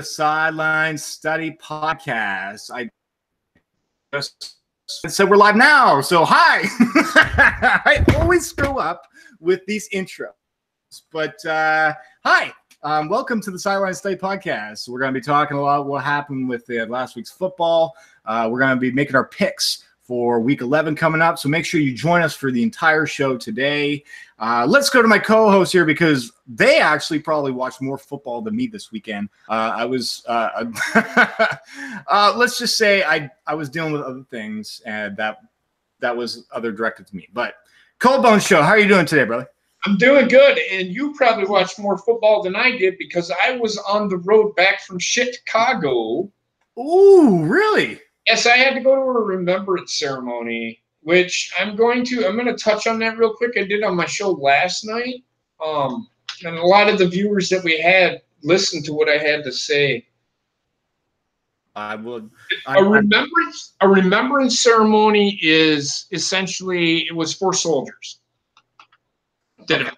Sideline Study Podcast. I just said we're live now, so hi. I always screw up with these intros, but hi. Welcome to the Sideline Study Podcast. We're going to be talking a lot what happened with last week's football. We're going to be making our picks for Week 11 coming up, so make sure you join us for the entire show today. Let's go to my co-host here because they actually probably watched more football than me this weekend. Let's just say I was dealing with other things, and that was other directed to me. But Cold Bone Show, how are you doing today, brother? I'm doing good, and you probably watched more football than I did because I was on the road back from Chicago. Ooh, really? Yes, I had to go to a remembrance ceremony, which I'm going to touch on that real quick. I did on my show last night. And a lot of the viewers that we had listened to what I had to say. I would. A remembrance ceremony is essentially it was for soldiers that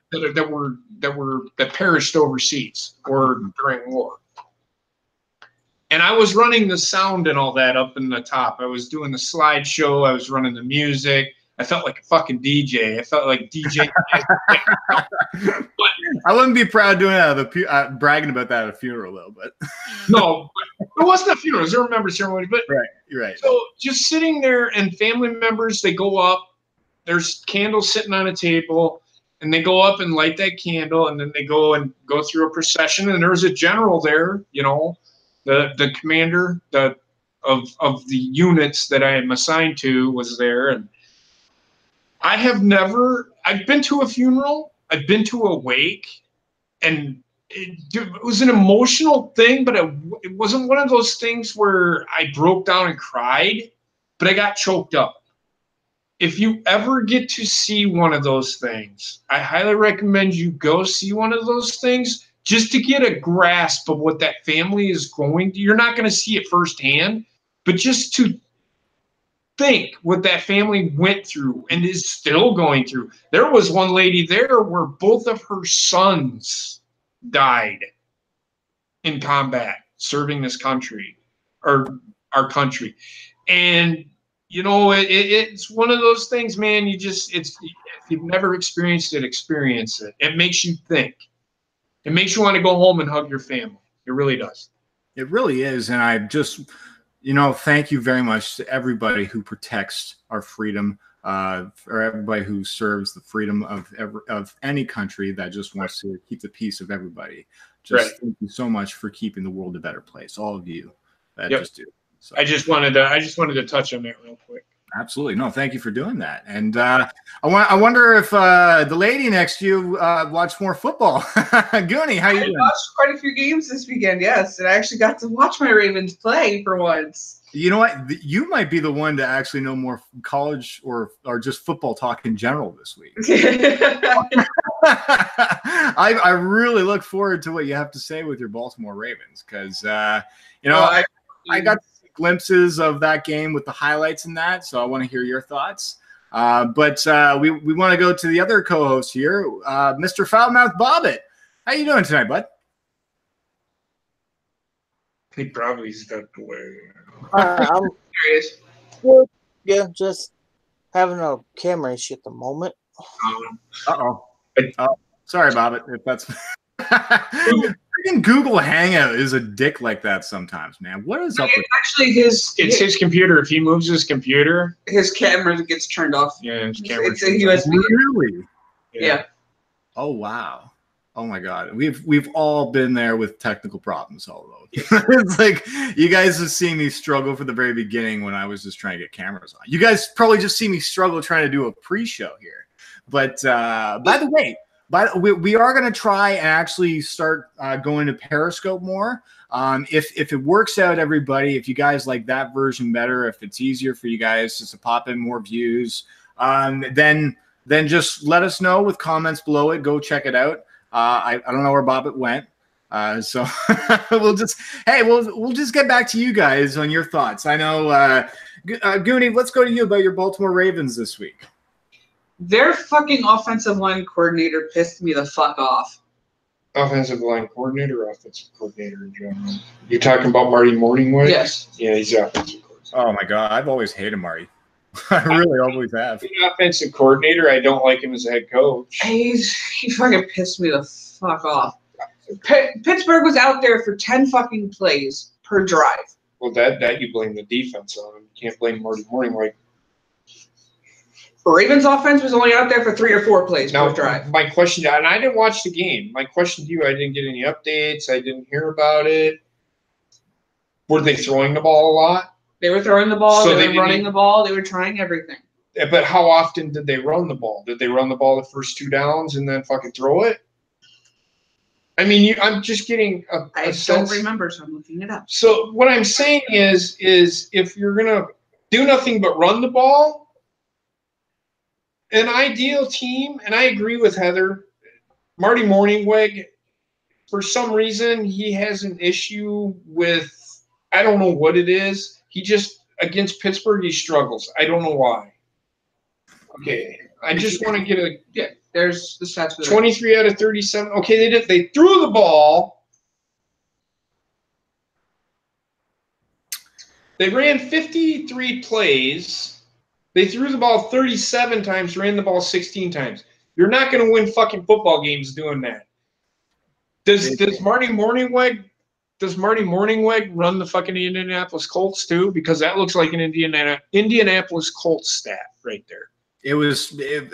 perished overseas or during war. And I was running the sound and all that up in the top. I was doing the slideshow. I was running the music. I felt like a fucking DJ. I felt like DJ. I wouldn't be proud doing that bragging about that at a funeral, though. But no, it wasn't a funeral. It was a remembrance ceremony. But right, you're right. So just sitting there, and family members, they go up. There's candles sitting on a table, and they go up and light that candle, and then they go through a procession. And there was a general there, you know. The commander of the units that I am assigned to was there, and I've been to a funeral, I've been to a wake, and it was an emotional thing, but it wasn't one of those things where I broke down and cried, but I got choked up. If you ever get to see one of those things, I highly recommend you go see one of those things. Just to get a grasp of what that family is going through. You're not going to see it firsthand, but just to think what that family went through and is still going through. There was one lady there where both of her sons died in combat, serving this country, or our country. And, you know, it's one of those things, man, if you've never experienced it, experience it. It makes you think. It makes you want to go home and hug your family. It really does. It really is. And I just, thank you very much to everybody who protects our freedom, or everybody who serves the freedom of any country that just wants to keep the peace of everybody. Thank you so much for keeping the world a better place. All of you that just do. So. I just wanted to touch on that real quick. Absolutely. No, thank you for doing that. And I wonder if the lady next to you watched more football. Goonie, how you doing? I watched quite a few games this weekend, yes. And I actually got to watch my Ravens play for once. You know what? You might be the one to actually know more college or just football talk in general this week. I really look forward to what you have to say with your Baltimore Ravens because, I got glimpses of that game with the highlights and that, so I want to hear your thoughts. But we want to go to the other co-host here, Mr. Foulmouth Bobbitt. How you doing tonight, bud? He probably stepped away. I'm curious. Well, yeah, just having a camera issue at the moment. Sorry, Bobbitt. If that's freaking Google Hangout is a dick like that sometimes, man. What is up with actually it's his computer. If he moves his computer, his camera gets turned off. Yeah, his camera. It's a USB. Really? Yeah. Oh wow. Oh my God. We've all been there with technical problems all over. It's like you guys have seen me struggle from the very beginning when I was just trying to get cameras on. You guys probably just see me struggle trying to do a pre-show here. But by the way, we are going to try and actually start going to Periscope more. If it works out, everybody, if you guys like that version better, if it's easier for you guys just to pop in more views, then just let us know with comments below it. Go check it out. I don't know where Bobbitt went. So we'll just get back to you guys on your thoughts. I know, Goonie, let's go to you about your Baltimore Ravens this week. Their fucking offensive line coordinator pissed me the fuck off. Offensive line coordinator or offensive coordinator in general? You talking about Marty Morningwood? Yes. Yeah, he's the offensive coordinator. Oh my God, I've always hated Marty. I really always have. He's an offensive coordinator. I don't like him as a head coach. He fucking pissed me the fuck off. Pittsburgh was out there for 10 fucking plays per drive. Well, that you blame the defense on. You can't blame Marty Morningwood. Ravens offense was only out there for 3 or 4 plays per drive. My question, and I didn't watch the game. My question to you, I didn't get any updates. I didn't hear about it. Were they throwing the ball a lot? They were throwing the ball. So they were running the ball. They were trying everything. But how often did they run the ball? Did they run the ball the first 2 downs and then fucking throw it? I mean, I'm just getting I don't remember, so I'm looking it up. So what I'm saying is if you're going to do nothing but run the ball, an ideal team, and I agree with Heather, Marty Morningweg, for some reason, he has an issue with, I don't know what it is. He just, against Pittsburgh, he struggles. I don't know why. Okay, I just want to get a... Yeah, there's the stats for 23 out of 37. Okay, they threw the ball. They ran 53 plays. They threw the ball 37 times, ran the ball 16 times. You're not going to win fucking football games doing that. Does Marty Morningweg run the fucking Indianapolis Colts too? Because that looks like an Indianapolis Colts stat right there.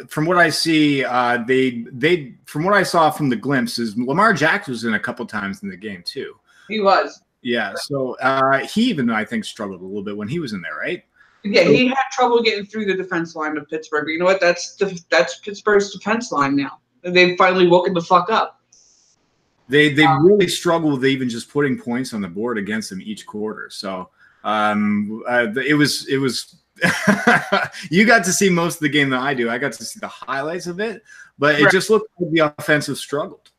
From what I see, from what I saw from the glimpses, Lamar Jackson was in a couple times in the game too. He was. Yeah, so he even, I think, struggled a little bit when he was in there, right? Yeah, he had trouble getting through the defense line of Pittsburgh. But you know what? That's Pittsburgh's defense line now. They've finally woken the fuck up. They really struggle with even just putting points on the board against them each quarter. So it was you got to see most of the game than I do. I got to see the highlights of it, but it just looked like the offensive struggled.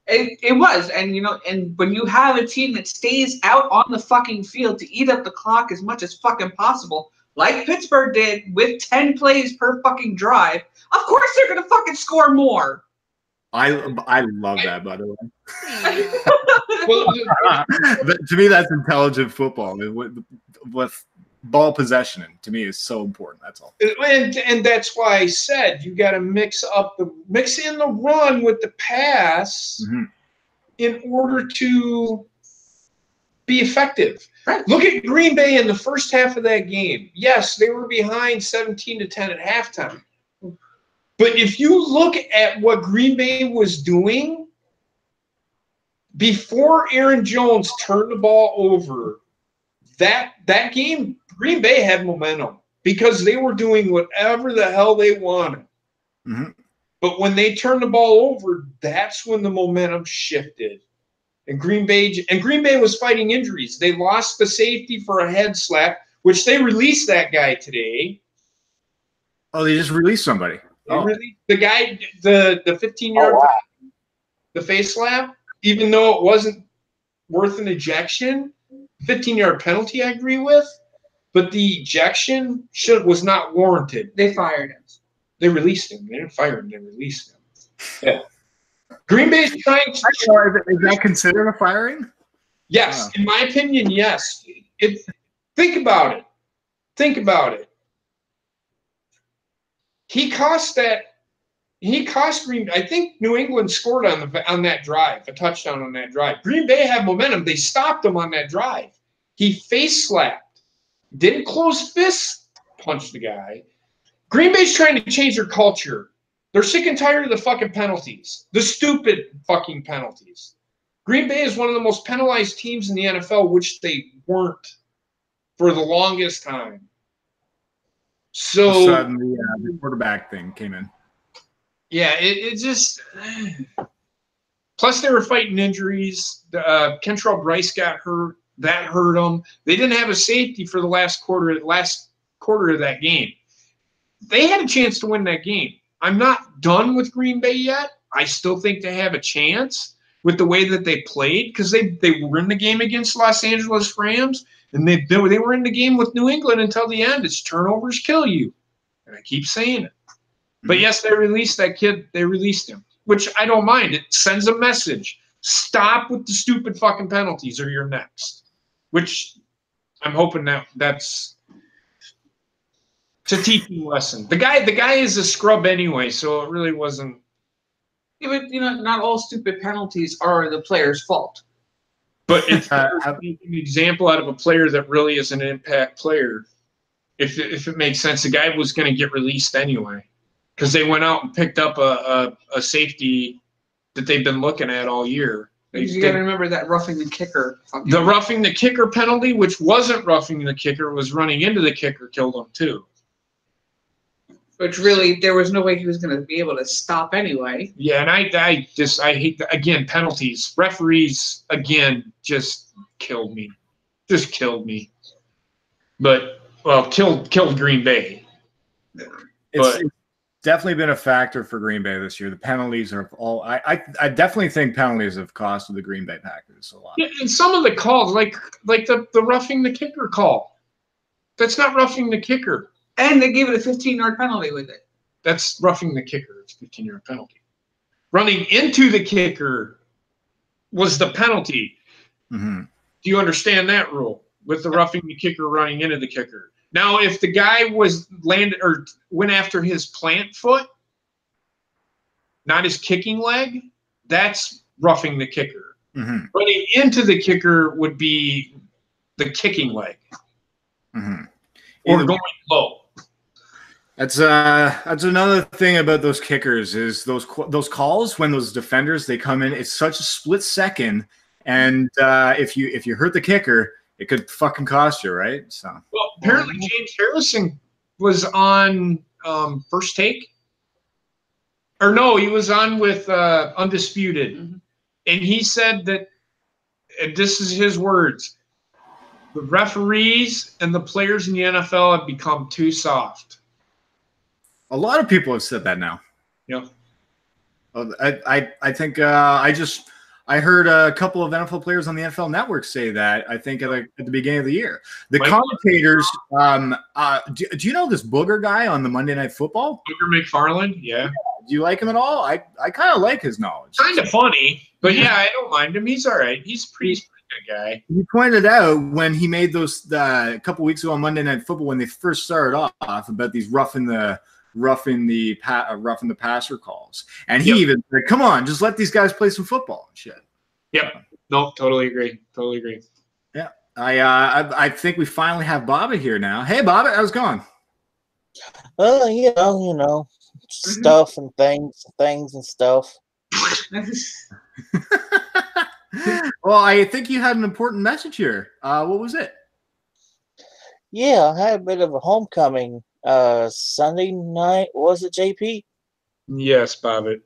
It was, and when you have a team that stays out on the fucking field to eat up the clock as much as fucking possible, like Pittsburgh did with 10 plays per fucking drive, of course they're gonna fucking score more. I love that, by the way. But to me, that's intelligent football. With ball possession, to me, is so important. That's all. And that's why I said you got to mix in the run with the pass in order to be effective. Right. Look at Green Bay in the first half of that game. Yes, they were behind 17-10 at halftime. But if you look at what Green Bay was doing before Aaron Jones turned the ball over, that game, Green Bay had momentum because they were doing whatever the hell they wanted. Mm-hmm. But when they turned the ball over, that's when the momentum shifted. And Green Bay was fighting injuries. They lost the safety for a head slap, which they released that guy today. Oh, they just released somebody. The guy, the 15-yard, the face slap, even though it wasn't worth an ejection, 15-yard penalty I agree with, but the ejection was not warranted. They fired him. They released him. They didn't fire him. They released him. Yeah. Green Bay's trying to. Is that considered a firing? Yes, in my opinion, yes. Think about it. Think about it. He cost Green. I think New England scored on that drive, a touchdown on that drive. Green Bay had momentum. They stopped him on that drive. He face slapped, didn't close fist punch the guy. Green Bay's trying to change their culture. They're sick and tired of the fucking penalties, the stupid fucking penalties. Green Bay is one of the most penalized teams in the NFL, which they weren't for the longest time. So the quarterback thing came in. Yeah, it just. Plus, they were fighting injuries. Kentrell Bryce got hurt. That hurt them. They didn't have a safety for the last quarter of that game. They had a chance to win that game. I'm not done with Green Bay yet. I still think they have a chance with the way that they played because they were in the game against Los Angeles Rams. And they were in the game with New England until the end. It's turnovers kill you. And I keep saying it. But yes, they released that kid. They released him. which I don't mind. It sends a message. Stop with the stupid fucking penalties or you're next. Which I'm hoping that's a teaching lesson. The guy is a scrub anyway, so it really wasn't. Yeah, but not all stupid penalties are the player's fault. But it's making an example out of a player that really is an impact player. If it makes sense, the guy was going to get released anyway because they went out and picked up a safety that they've been looking at all year. You got to remember that roughing the kicker. The roughing the kicker penalty, which wasn't roughing the kicker, was running into the kicker, killed him too. Which really, there was no way he was going to be able to stop anyway. Yeah, and I hate again penalties. Referees again just killed me, But killed Green Bay. It's definitely been a factor for Green Bay this year. The penalties are all. I definitely think penalties have costed the Green Bay Packers a lot. Yeah, and some of the calls, like the roughing the kicker call, that's not roughing the kicker. And they gave it a 15-yard penalty with it. That's roughing the kicker. It's a 15-yard penalty. Running into the kicker was the penalty. Mm-hmm. Do you understand that rule with the roughing the kicker running into the kicker? Now, if the guy was landed or went after his plant foot, not his kicking leg, that's roughing the kicker. Mm-hmm. Running into the kicker would be the kicking leg. Mm-hmm. Or going low. That's another thing about those kickers is those calls when those defenders they come in. It's such a split second, and if you hurt the kicker, it could fucking cost you, right? So well, apparently James Harrison was on First Take, or no, he was on with Undisputed, and he said that, and this is his words: the referees and the players in the NFL have become too soft. A lot of people have said that now. Yeah. I think I heard a couple of NFL players on the NFL Network say that. I think at the beginning of the year, the commentators. Do you know this Booger guy on the Monday Night Football? Booger McFarland. Yeah. Do you like him at all? I kind of like his knowledge. Kind of funny, but yeah, I don't mind him. He's all right. He's a pretty good guy. He pointed out when he made those a couple weeks ago on Monday Night Football when they first started off about these roughing the passer calls, and he even said, "Come on, just let these guys play some football and shit." Yep. No, totally agree. Yeah, I think we finally have Bobby here now. Hey, Bobby, how's it going? Stuff and things and stuff. Well, I think you had an important message here. What was it? Yeah, I had a bit of a homecoming Sunday night. Was it, JP? Yes, Bobby.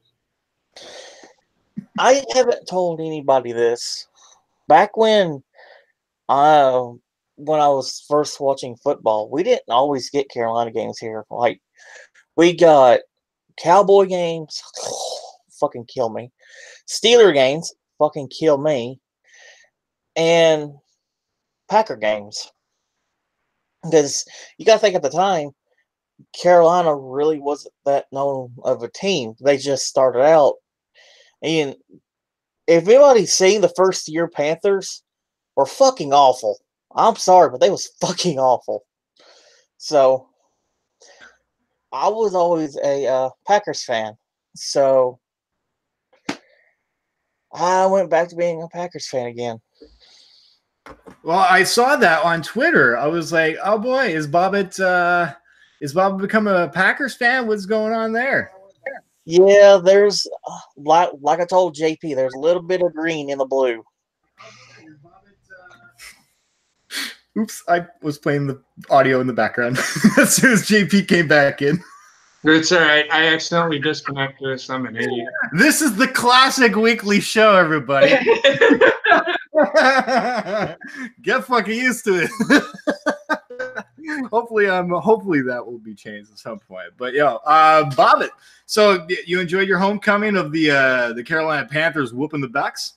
I haven't told anybody this. Back when I was first watching football, we didn't always get Carolina games here. Like, we got Cowboy games, fucking kill me. Steeler games, fucking kill me. And Packer games. Because you got to think at the time, Carolina really wasn't that known of a team. They just started out. And if anybody's seen the first year Panthers, were fucking awful. I'm sorry, but they was fucking awful. So, I was always a Packers fan. So, I went back to being a Packers fan again. Well, I saw that on Twitter. I was like, "Oh boy, is Bob become a Packers fan? What's going on there?" Yeah, there's like I told JP, there's a little bit of green in the blue. Oops, I was playing the audio in the background as soon as JP came back in. It's all right. I accidentally disconnected us. I'm an idiot. This is the classic weekly show, everybody. Get fucking used to it. Hopefully that will be changed at some point. But Bobbit. So you enjoyed your homecoming of the Carolina Panthers whooping the Bucks?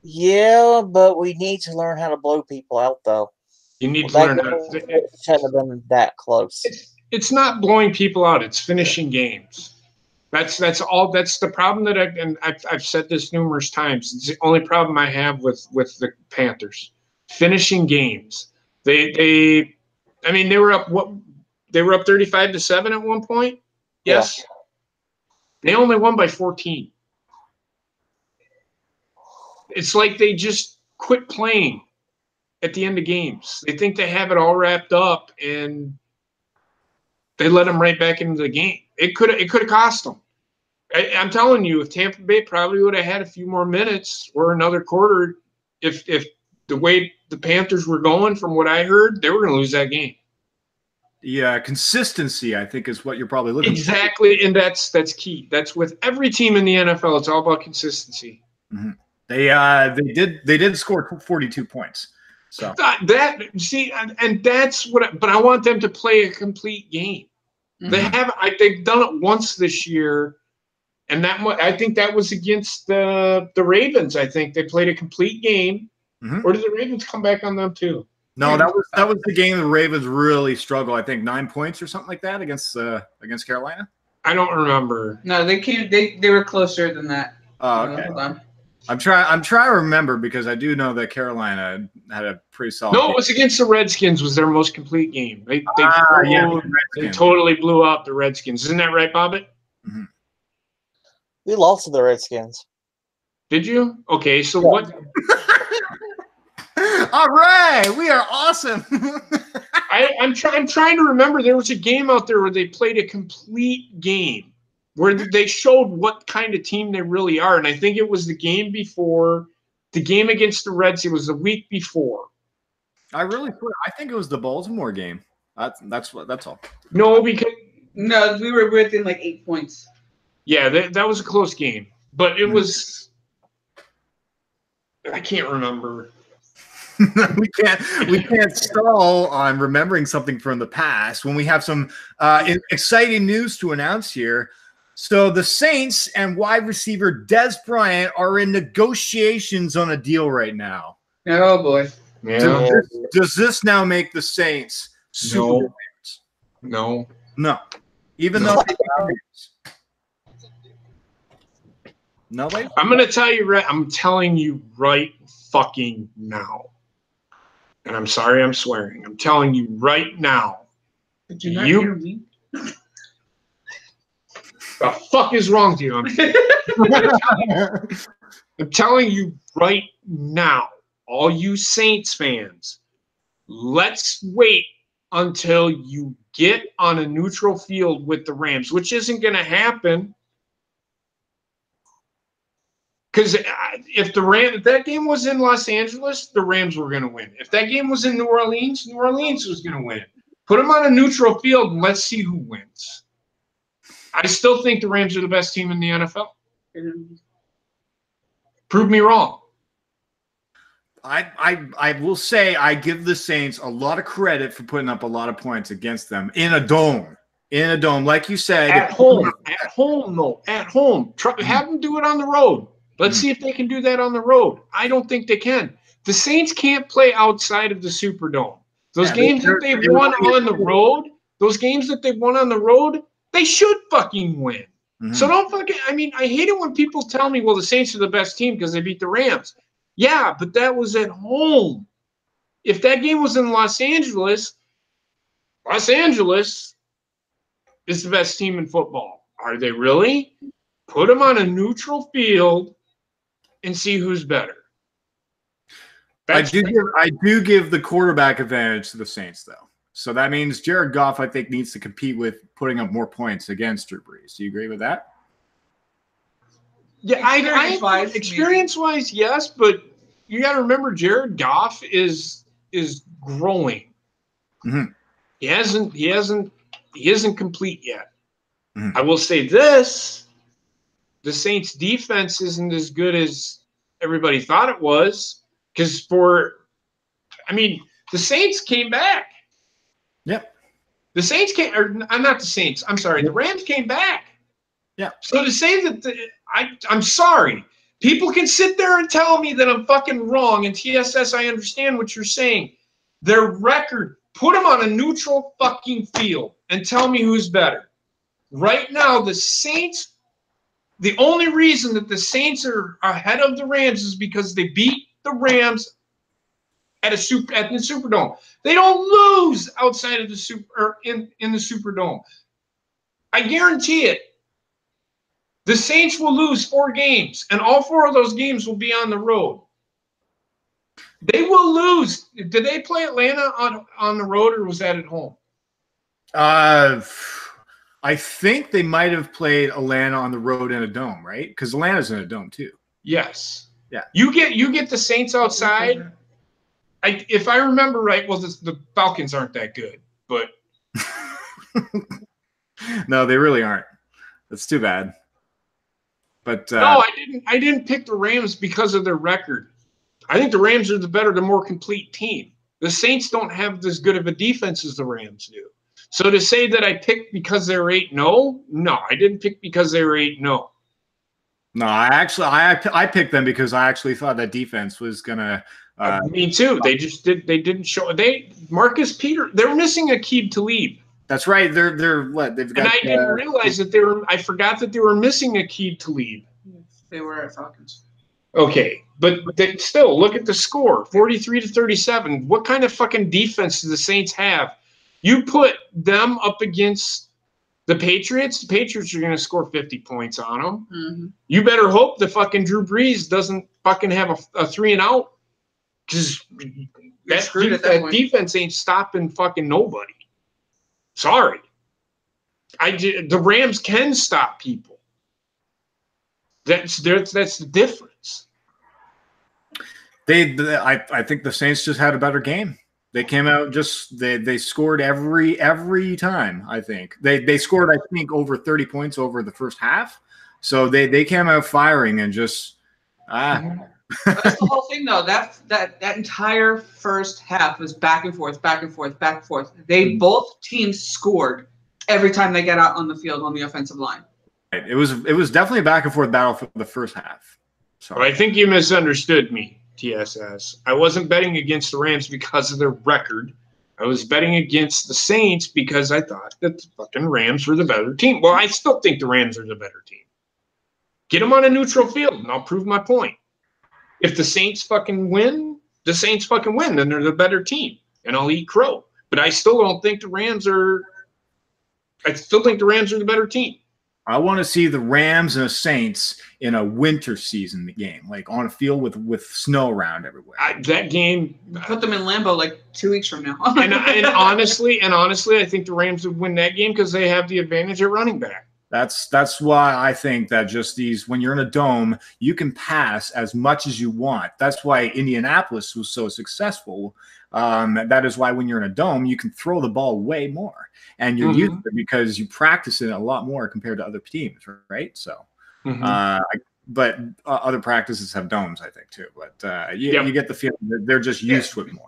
Yeah, but we need to learn how to blow people out, though. You need to learn how to. It shouldn't have been that close. It's not blowing people out. It's finishing games. That's all. That's the problem that I've said this numerous times. It's the only problem I have with the Panthers finishing games. They were up 35-7 at one point. Yes, They only won by 14. It's like they just quit playing at the end of games. They think they have it all wrapped up, and they let them right back into the game. It could have cost them. I'm telling you, if Tampa Bay probably would have had a few more minutes or another quarter, if the way the Panthers were going, from what I heard, they were going to lose that game. Yeah, consistency, I think, is what you're probably looking for. Exactly, and that's key. That's with every team in the NFL. It's all about consistency. Mm-hmm. They did score 42 points. So and that's what. But I want them to play a complete game. Mm-hmm. They've done it once this year, and I think that was against the Ravens. I think they played a complete game. Mm-hmm. Or did the Ravens come back on them too? No, that was the game the Ravens really struggled. I think 9 points or something like that against Carolina. I don't remember. No, they were closer than that. Oh, okay. Hold on. I'm trying to remember, because I do know that Carolina had a pretty solid. No, it was against the Redskins. Was their most complete game. They totally blew out the Redskins. Isn't that right, Bobbitt? Mm-hmm. We lost to the Redskins. Did you? Okay, so what? All right, we are awesome. I'm trying to remember. There was a game out there where they played a complete game, where they showed what kind of team they really are, and I think it was the game before the game against the Reds. It was the week before. I think it was the Baltimore game. That's all. No, we were within like 8 points. Yeah, that was a close game, but it was. I can't remember. we can't stall on remembering something from the past when we have some exciting news to announce here. So the Saints and wide receiver Dez Bryant are in negotiations on a deal right now. Oh boy! Yeah. Does this now make the Saints Super Bowl favorites? No. Even though nobody. I'm gonna tell you right. I'm telling you right fucking now. And I'm sorry I'm swearing. I'm telling you right now. Did you not hear me? The fuck is wrong with you? I'm telling you right now, all you Saints fans, let's wait until you get on a neutral field with the Rams, which isn't going to happen. Because if that game was in Los Angeles, the Rams were going to win. If that game was in New Orleans, New Orleans was going to win. Put them on a neutral field and let's see who wins. I still think the Rams are the best team in the NFL. Prove me wrong. I will say I give the Saints a lot of credit for putting up a lot of points against them in a dome. Like you said. At home. At home. Have them do it on the road. Let's see if they can do that on the road. I don't think they can. The Saints can't play outside of the Superdome. Those games that they won on the road, they should fucking win. Mm-hmm. So don't fucking. I hate it when people tell me, well, the Saints are the best team because they beat the Rams. Yeah, but that was at home. If that game was in Los Angeles is the best team in football. Are they really? Put them on a neutral field and see who's better. I do give the quarterback advantage to the Saints, though. So that means Jared Goff, I think, needs to compete with putting up more points against Drew Brees. Do you agree with that? Yeah, experience-wise, yes, but you got to remember Jared Goff is growing. Mm-hmm. He isn't complete yet. Mm-hmm. I will say this. The Saints defense isn't as good as everybody thought it was, because the Saints came back. Yep. The Rams came back. Yeah. So to say that I'm sorry. People can sit there and tell me that I'm fucking wrong. And TSS, I understand what you're saying. Their record, put them on a neutral fucking field and tell me who's better. Right now, the Saints The only reason that the Saints are ahead of the Rams is because they beat the Rams at the Superdome. They don't lose outside of the in the Superdome. I guarantee it. The Saints will lose 4 games, and all 4 of those games will be on the road. They will lose. Did they play Atlanta on the road, or was that at home? I think they might have played Atlanta on the road in a dome, right? Because Atlanta's in a dome too. Yes. Yeah. You get the Saints outside. If I remember right, well, the Falcons aren't that good, but no, they really aren't. That's too bad. But no, I didn't pick the Rams because of their record. I think the Rams are the more complete team. The Saints don't have as good of a defense as the Rams do. So to say that I picked because they're 8-0, no, I didn't pick because they were 8-0. No, I picked them because I actually thought that defense was gonna. Me too. They didn't show. Marcus Peters. They're missing Aqib Talib. That's right. They're what they've got. And I didn't realize that I forgot that they were missing Aqib Talib. They were at Falcons. Okay, but still, look at the score, 43-37. What kind of fucking defense do the Saints have? You put them up against the Patriots are going to score 50 points on them. Mm-hmm. You better hope the fucking Drew Brees doesn't fucking have a 3-and-out, because that defense ain't stopping fucking nobody. Sorry. The Rams can stop people. That's the difference. I think the Saints just had a better game. They came out they scored every time. I think they scored I think over 30 points over the first half. So they came out firing and just That's the whole thing though. That entire first half was back and forth, back and forth, back and forth. They both teams scored every time they get out on the field on the offensive line. It was definitely a back and forth battle for the first half. So I think you misunderstood me, TSS. I wasn't betting against the Rams because of their record. I was betting against the Saints because I thought that the fucking Rams were the better team. Well, I still think the Rams are the better team. Get them on a neutral field, and I'll prove my point. If the Saints fucking win, the Saints fucking win, then they're the better team, and I'll eat crow. But I still don't think the Rams are – I still think the Rams are the better team. I want to see the Rams and the Saints in a winter season game, like on a field with snow around everywhere. That game put them in Lambeau like 2 weeks from now. and honestly, I think the Rams would win that game because they have the advantage at running back. That's why I think that just when you're in a dome, you can pass as much as you want. That's why Indianapolis was so successful. That is why when you're in a dome, you can throw the ball way more, and you're used to it because you practice it a lot more compared to other teams, right? So, but other practices have domes, I think, too. But you get the feeling that they're just used to it more.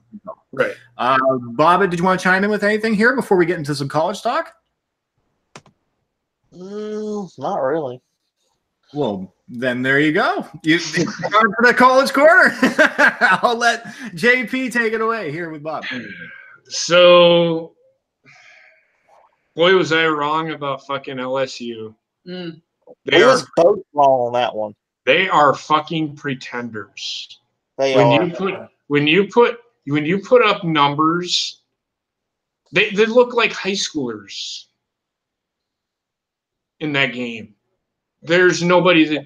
Right. Bobby, did you want to chime in with anything here before we get into some college talk? Not really. Well, then there you go. You for the college corner. I'll let JP take it away here with Bob. So, boy, was I wrong about fucking LSU. They was both wrong on that one. They are fucking pretenders. When you put up numbers, they look like high schoolers in that game. There's nobody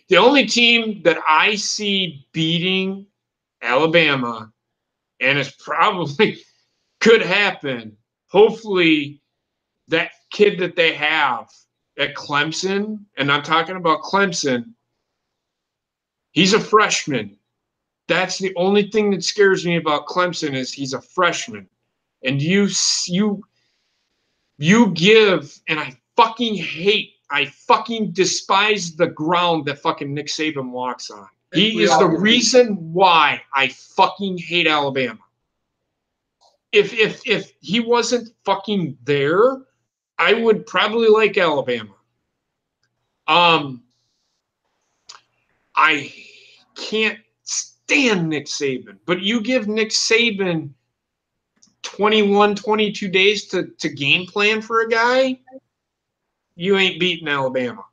the only team that I see beating Alabama, and it's probably could happen. Hopefully, that kid that they have at Clemson, and I'm talking about Clemson, he's a freshman. That's the only thing that scares me about Clemson is he's a freshman. And you give, and I fucking despise the ground that fucking Nick Saban walks on. He is the reason why I fucking hate Alabama. If he wasn't fucking there, I would probably like Alabama. I can't stand Nick Saban, but you give Nick Saban 21, 22 days to game plan for a guy, you ain't beating Alabama.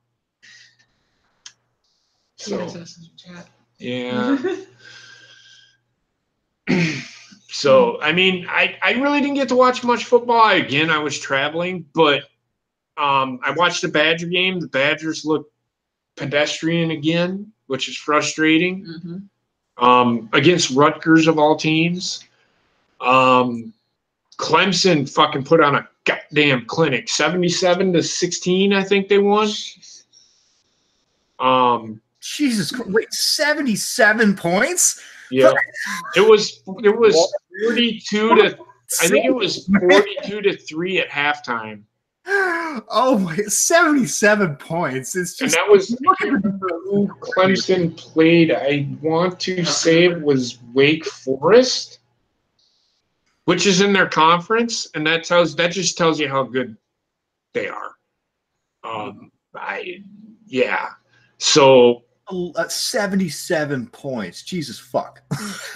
So, yeah. So, I mean, I really didn't get to watch much football. I was traveling, but I watched the Badger game. The Badgers look pedestrian again, which is frustrating. Against Rutgers of all teams. Clemson fucking put on a goddamn clinic. 77-16, I think they won. Jesus Christ. Wait, 77 points? Yeah. It was 42 to I think it was 42-3 at halftime. Oh my, 77 points. It's just, and that was, I can't remember who Clemson played. I want to say it was Wake Forest, which is in their conference, and that just tells you how good they are. So 77 points. Jesus fuck.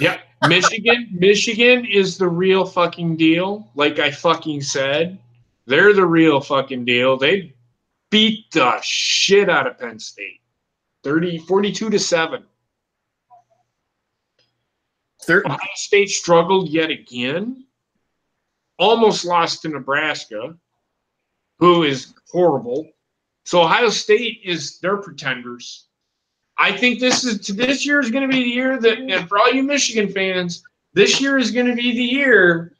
Yeah, Michigan is the real fucking deal. Like I fucking said, they're the real fucking deal. They beat the shit out of Penn State, 42-7. Ohio State struggled yet again. Almost lost to Nebraska, who is horrible. So Ohio State they're pretenders. I think this year is going to be the year that, and for all you Michigan fans, this year is going to be the year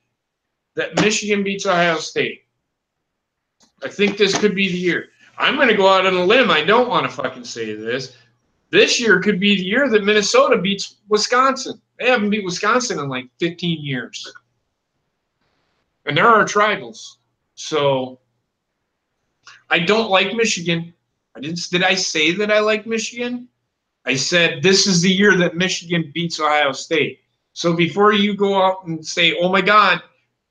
that Michigan beats Ohio State. I think this could be the year. I'm going to go out on a limb. I don't want to fucking say this. This year could be the year that Minnesota beats Wisconsin. They haven't beat Wisconsin in like 15 years. And there are tribals. So I don't like Michigan. Did I say that I like Michigan? I said this is the year that Michigan beats Ohio State. So before you go out and say, oh my God,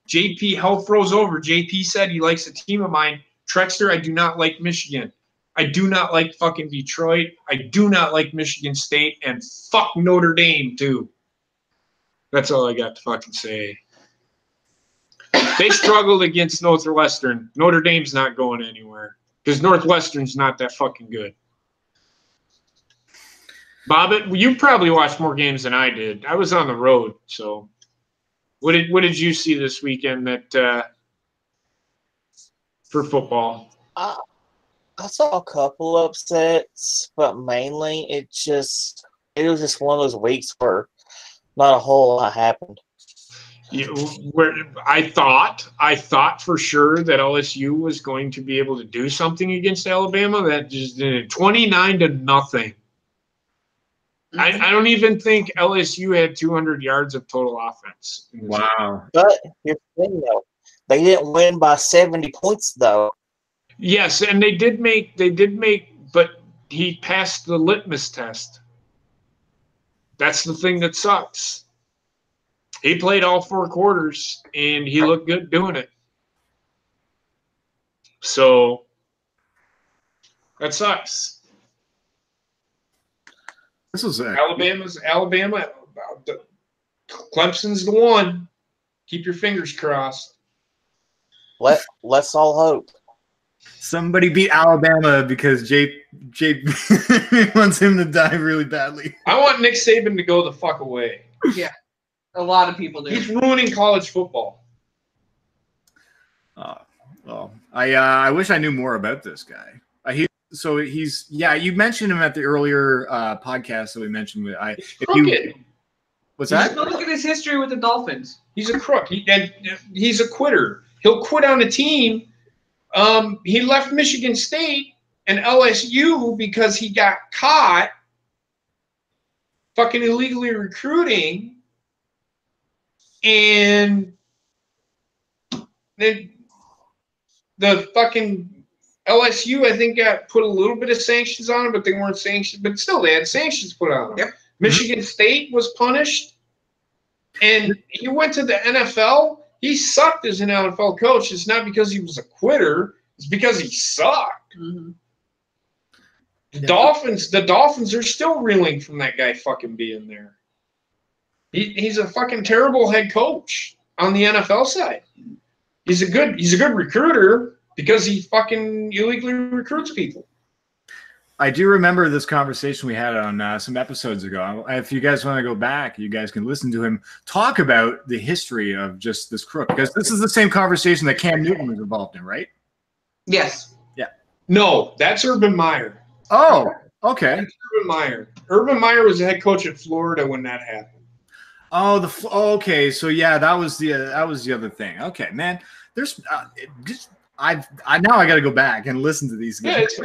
JP, hell froze over. JP said he likes a team of mine. Trexter, I do not like Michigan. I do not like fucking Detroit. I do not like Michigan State. And fuck Notre Dame, too. That's all I got to fucking say. They struggled against Northwestern. Notre Dame's not going anywhere because Northwestern's not that fucking good. Bobbitt, you probably watched more games than I did. I was on the road, so what did you see this weekend that for football? I saw a couple upsets, but mainly it was just one of those weeks where not a whole lot happened. I thought for sure that LSU was going to be able to do something against Alabama. That just did 29-0. I don't even think LSU had 200 yards of total offense. Wow. But here's the thing, though. They didn't win by 70 points, though. Yes, and they did make, but he passed the litmus test. That's the thing that sucks. He played all 4 quarters, and he looked good doing it. So that sucks. This was Alabama. Clemson's the one. Keep your fingers crossed. Let's all hope. Somebody beat Alabama because Jay wants him to die really badly. I want Nick Saban to go the fuck away. Yeah, a lot of people do. He's ruining college football. Well, I wish I knew more about this guy. You mentioned him at the earlier podcast that we mentioned. What's that? Look at his history with the Dolphins. He's a crook. He's a quitter. He'll quit on a team. He left Michigan State and LSU because he got caught fucking illegally recruiting, and then the fucking LSU, I think, got put a little bit of sanctions on him, but they weren't sanctioned. But still, they had sanctions put on them. Yep. Michigan State was punished, and he went to the NFL. He sucked as an NFL coach. It's not because he was a quitter. It's because he sucked. Mm-hmm. The Dolphins are still reeling from that guy fucking being there. He's a fucking terrible head coach on the NFL side. He's a good recruiter, because he fucking illegally recruits people. I do remember this conversation we had on some episodes ago. If you guys want to go back, you guys can listen to him talk about the history of just this crook, because this is the same conversation that Cam Newton was involved in, right? Yes. Yeah. No, that's Urban Meyer. Oh, okay. That's Urban Meyer. Urban Meyer was the head coach at Florida when that happened. Oh, okay. So yeah, that was the other thing. Okay, man. There's I now I got to go back and listen to these guys.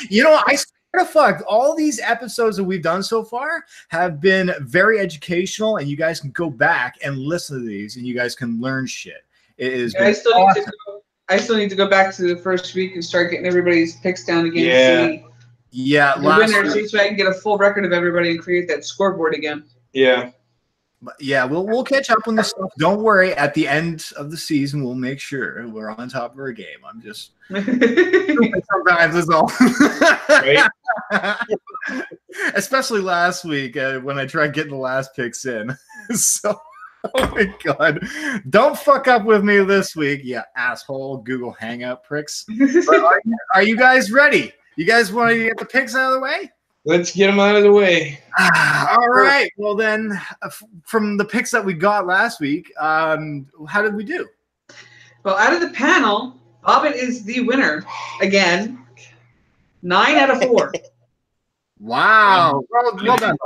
You know, I swear to fuck, all these episodes that we've done so far have been very educational, and you guys can go back and listen to these, and you guys can learn shit. It is. I still need to go back to the first week and start getting everybody's picks down again. Yeah. Yeah, the winners, so I can get a full record of everybody and create that scoreboard again. Yeah. But yeah, we'll catch up on this stuff. Don't worry. At the end of the season, we'll make sure we're on top of our game. I'm just sometimes is all. Right? Especially last week when I tried getting the last picks in. So, oh my god, don't fuck up with me this week, you asshole Google Hangout pricks. Are you guys ready? You guys want to get the picks out of the way? Let's get them out of the way. All right. Well, then, from the picks that we got last week, how did we do? Well, out of the panel, Bobbit is the winner again. 9 out of 4. Wow. Well done.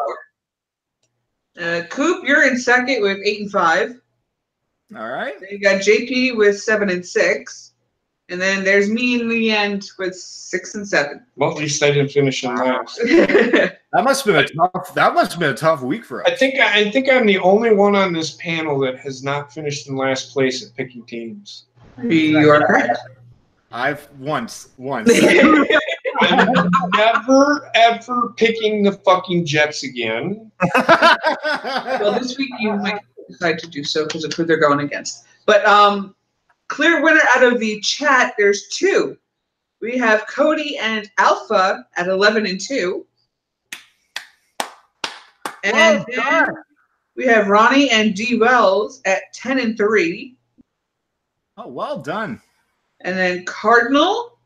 Coop, you're in second with 8 and 5. All right. Then you got JP with 7 and 6. And then there's me in the end with 6 and 7. Well, at least I didn't finish in last. That must have been a tough week for us. I think I'm the only one on this panel that has not finished in last place at picking teams. You are correct. I've once. I'm never ever picking the fucking Jets again. Well, this week you might decide to do so because of who they're going against. But clear winner out of the chat, there's 2. We have Cody and Alpha at 11 and 2. And then we have Ronnie and D Wells at 10 and 3. Oh, well done. And then Cardinal,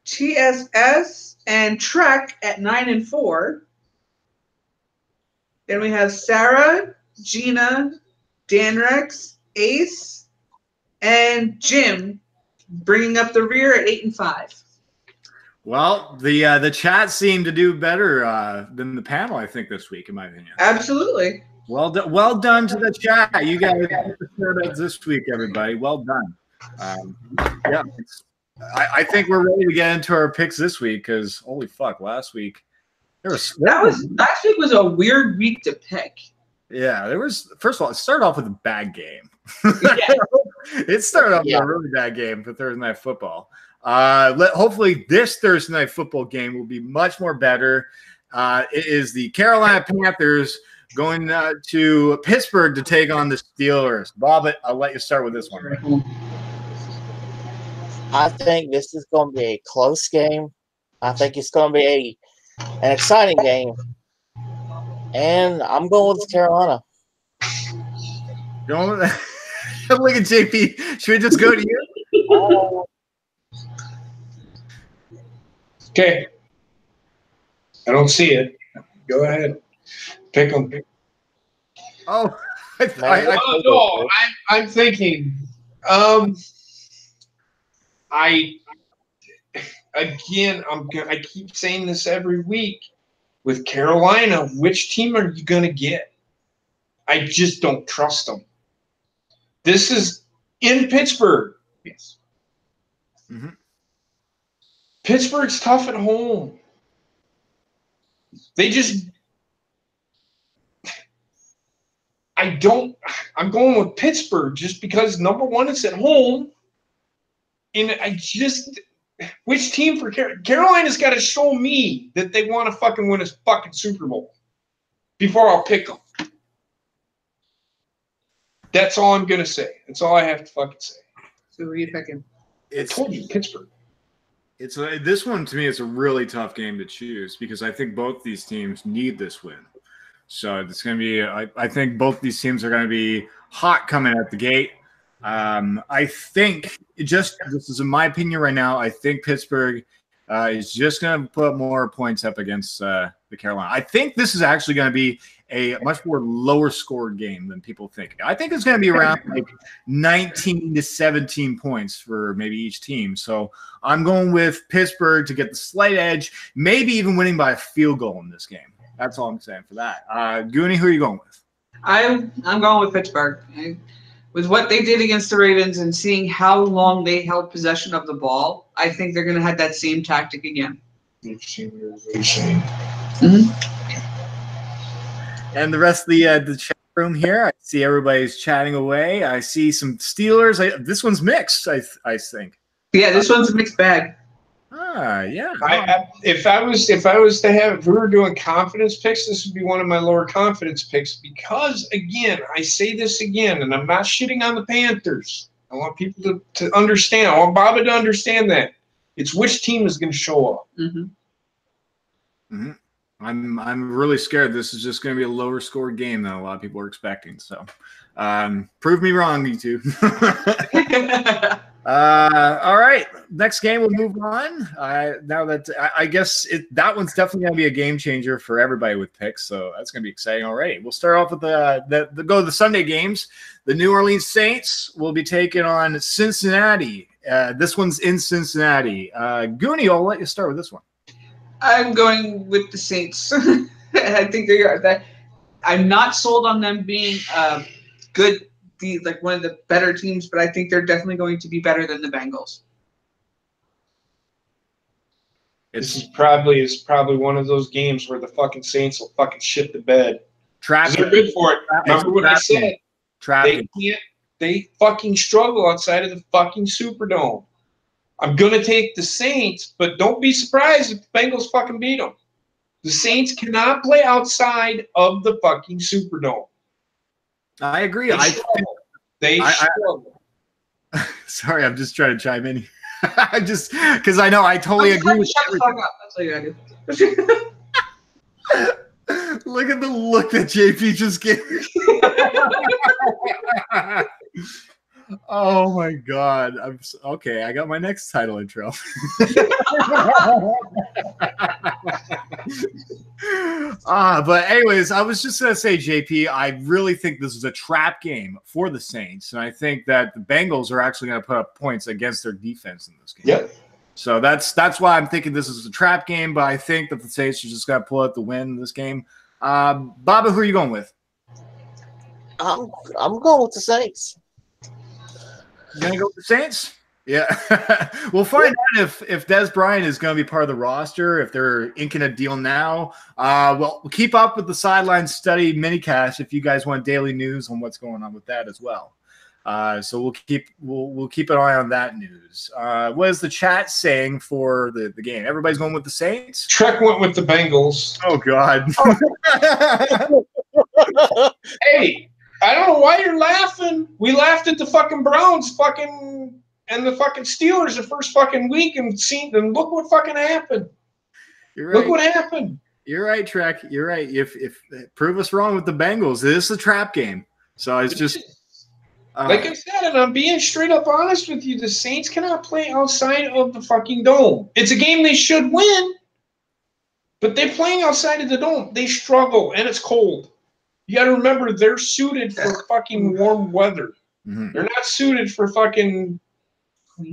TSS, and Trek at 9 and 4. Then we have Sarah, Gina, Danrex, Ace, and Jim bringing up the rear at 8 and 5. Well, the chat seemed to do better than the panel, I think, this week, in my opinion. Absolutely. Well done to the chat. You guys got the shout-outs this week, everybody. Well done. Yeah, I think we're ready to get into our picks this week because holy fuck, last week last week was a weird week to pick. Yeah, there was. First of all, it started off with a bad game. Yeah. It started off with a really bad game for Thursday Night Football. Hopefully, this Thursday Night Football game will be much more better. It is the Carolina Panthers going to Pittsburgh to take on the Steelers. Bobbit, I'll let you start with this one. I think this is going to be a close game. I think it's going to be an exciting game. And I'm going with Carolina. Look at JP. Should we just go to you? Okay. I don't see it. Go ahead. Pick them. Oh, I'm thinking. I keep saying this every week. With Carolina, which team are you going to get? I just don't trust them. This is in Pittsburgh. Yes. Mm-hmm. Pittsburgh's tough at home. I'm going with Pittsburgh just because, number one, it's at home. And which team for Carolina's got to show me that they want to fucking win a fucking Super Bowl before I'll pick them. That's all I'm going to say. That's all I have to fucking say. So who are you picking? I told you, Pittsburgh. This one, to me, is a really tough game to choose because I think both these teams need this win. So it's going to be I think both these teams are going to be hot coming out the gate. I think this is in my opinion right now. I think Pittsburgh He's just going to put more points up against the Carolina. I think this is actually going to be a much more lower scored game than people think. I think it's going to be around like 19 to 17 points for maybe each team. So I'm going with Pittsburgh to get the slight edge, maybe even winning by a field goal in this game. That's all I'm saying for that. Goonie, who are you going with? I'm going with Pittsburgh. With what they did against the Ravens and seeing how long they held possession of the ball, I think they're going to have that same tactic again. And the rest of the chat room here, I see everybody's chatting away. I see some Steelers. This one's mixed, I think. Yeah, this one's a mixed bag. Yeah. If we were doing confidence picks, this would be one of my lower confidence picks because, again, I say this again, and I'm not shitting on the Panthers. I want people to understand. I want Bobby to understand that. It's which team is going to show up. I'm really scared this is just going to be a lower scored game than a lot of people are expecting. So prove me wrong, you two. All right, next game we'll move on. Now that I guess that one's definitely going to be a game changer for everybody with picks, so that's going to be exciting already. We'll start off with the Sunday games. The New Orleans Saints will be taking on Cincinnati. This one's in Cincinnati. Goonie, I'll let you start with this one. I'm going with the Saints. I think they are that. I'm not sold on them being good. Like one of the better teams, but I think they're definitely going to be better than the Bengals. This is probably one of those games where the fucking Saints will fucking shit the bed. They're good for it. Remember what I said? They fucking struggle outside of the fucking Superdome. I'm gonna take the Saints, but don't be surprised if the Bengals fucking beat them. The Saints cannot play outside of the fucking Superdome. I agree. They struggle. Sorry, I'm just trying to chime in. I just because I know I totally agree with everything. That's all you gotta do. Look at the look that JP just gave me. Oh my God! Okay. I got my next title intro. But anyways, I was just gonna say, JP, I really think this is a trap game for the Saints, and I think that the Bengals are actually gonna put up points against their defense in this game. Yep. So that's why I'm thinking this is a trap game. But I think that the Saints are just gonna pull out the win in this game. Baba, who are you going with? I'm going with the Saints. You gonna go with the Saints? Yeah. We'll find out if Des Bryant is going to be part of the roster, if they're inking a deal now. Well, we'll keep up with the Sideline Study minicast if you guys want daily news on what's going on with that as well. So we'll keep an eye on that news. What is the chat saying for the game? Everybody's going with the Saints? Trek went with the Bengals. Oh, God. Hey, I don't know why you're laughing. We laughed at the fucking Browns and the fucking Steelers the first fucking week and look what fucking happened. You're right. Look what happened. You're right, Trek. You're right. If prove us wrong with the Bengals, it is a trap game. So it's just like I said, and I'm being straight up honest with you, the Saints cannot play outside of the fucking dome. It's a game they should win, but they're playing outside of the dome. They struggle, and it's cold. You got to remember, they're suited for fucking warm weather. Mm-hmm. They're not suited for fucking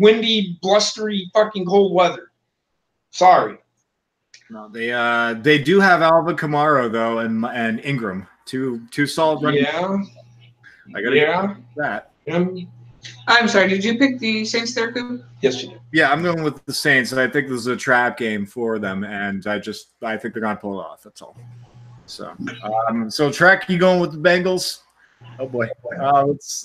windy, blustery, fucking cold weather. Sorry. No, they do have Alvin Kamara though, and Ingram, two solid running. Yeah. I gotta get that. I'm sorry. Did you pick the Saints there, Coop? Yes, you did. Yeah, I'm going with the Saints, and I think this is a trap game for them, and I think they're gonna pull it off. That's all. So Trek, you going with the Bengals? Oh boy,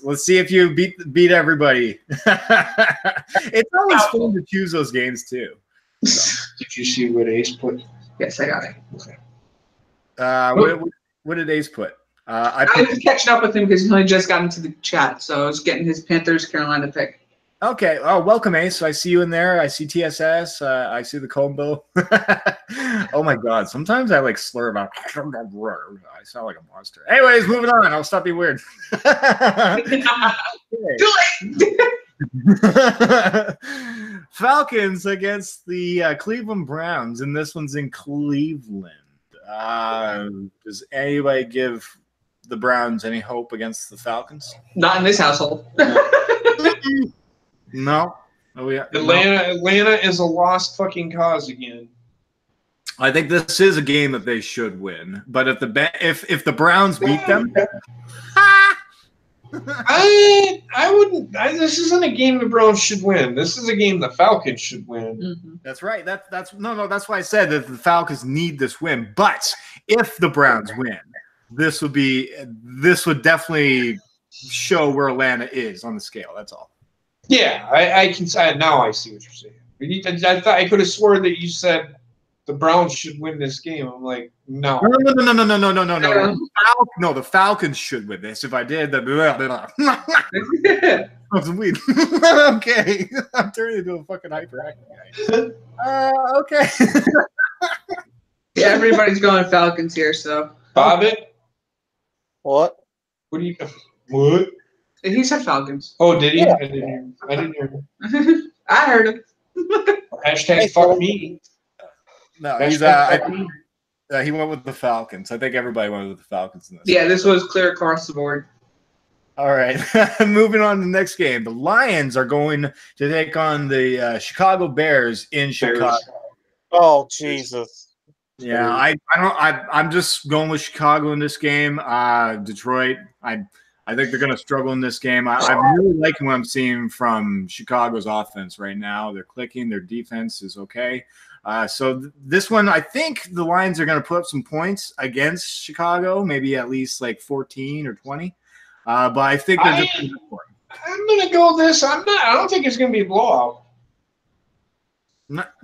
let's see if you beat everybody. It's always fun to choose those games too. So. Did you see what Ace put? Yes, I got it. Okay. What did Ace put? I was catching up with him because he only just got into the chat, so I was getting his Panthers Carolina pick. Okay. Oh, welcome, Ace. I see you in there. I see TSS. I see the combo. Oh my God. Sometimes I like slur about. I sound like a monster. Anyways, moving on. I'll stop being weird. Falcons against the Cleveland Browns, and this one's in Cleveland. Does anybody give the Browns any hope against the Falcons? Not in this household. No. Atlanta is a lost fucking cause again. I think this is a game that they should win, but if the Browns beat them, I wouldn't. This isn't a game the Browns should win. This is a game the Falcons should win. Mm-hmm. That's right. That's why I said that the Falcons need this win. But if the Browns win, this would definitely show where Atlanta is on the scale. That's all. Yeah, I can. Now I see what you're saying. I thought I could have swore that you said the Browns should win this game. I'm like, no. No, the Falcons should win this. If I did, then weed. Okay, I'm turning into a fucking hyperactive guy. Okay. Yeah, everybody's going Falcons here, so. Bobbit? What? What do you? What? He said Falcons. Oh, did he? Yeah. I didn't hear him. I heard him. Hashtag fuck me. No, Hashtag he went with the Falcons. I think everybody went with the Falcons in this. Yeah, this was clear across the board. All right. Moving on to the next game. The Lions are going to take on the Chicago Bears in Chicago. Oh, Jesus. Yeah, I'm just going with Chicago in this game. Detroit, I think they're going to struggle in this game. I'm really liking what I'm seeing from Chicago's offense right now. They're clicking. Their defense is okay. So this one, I think the Lions are going to put up some points against Chicago, maybe at least like 14 or 20. But I think they're just going to score. I'm going to go this. I don't think it's going to be a blowout.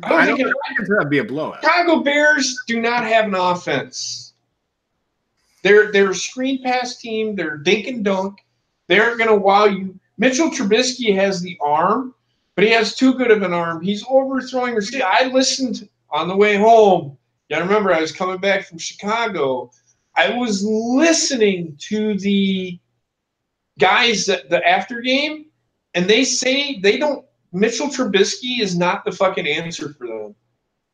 I don't think it's going to be a blowout. Chicago Bears do not have an offense. They're a screen pass team. They're dink and dunk. They aren't going to wow you. Mitchell Trubisky has the arm, but he has too good of an arm. He's overthrowing receivers. I listened on the way home. You remember, I was coming back from Chicago. I was listening to the guys the after game, and they say they don't. Mitchell Trubisky is not the fucking answer for them.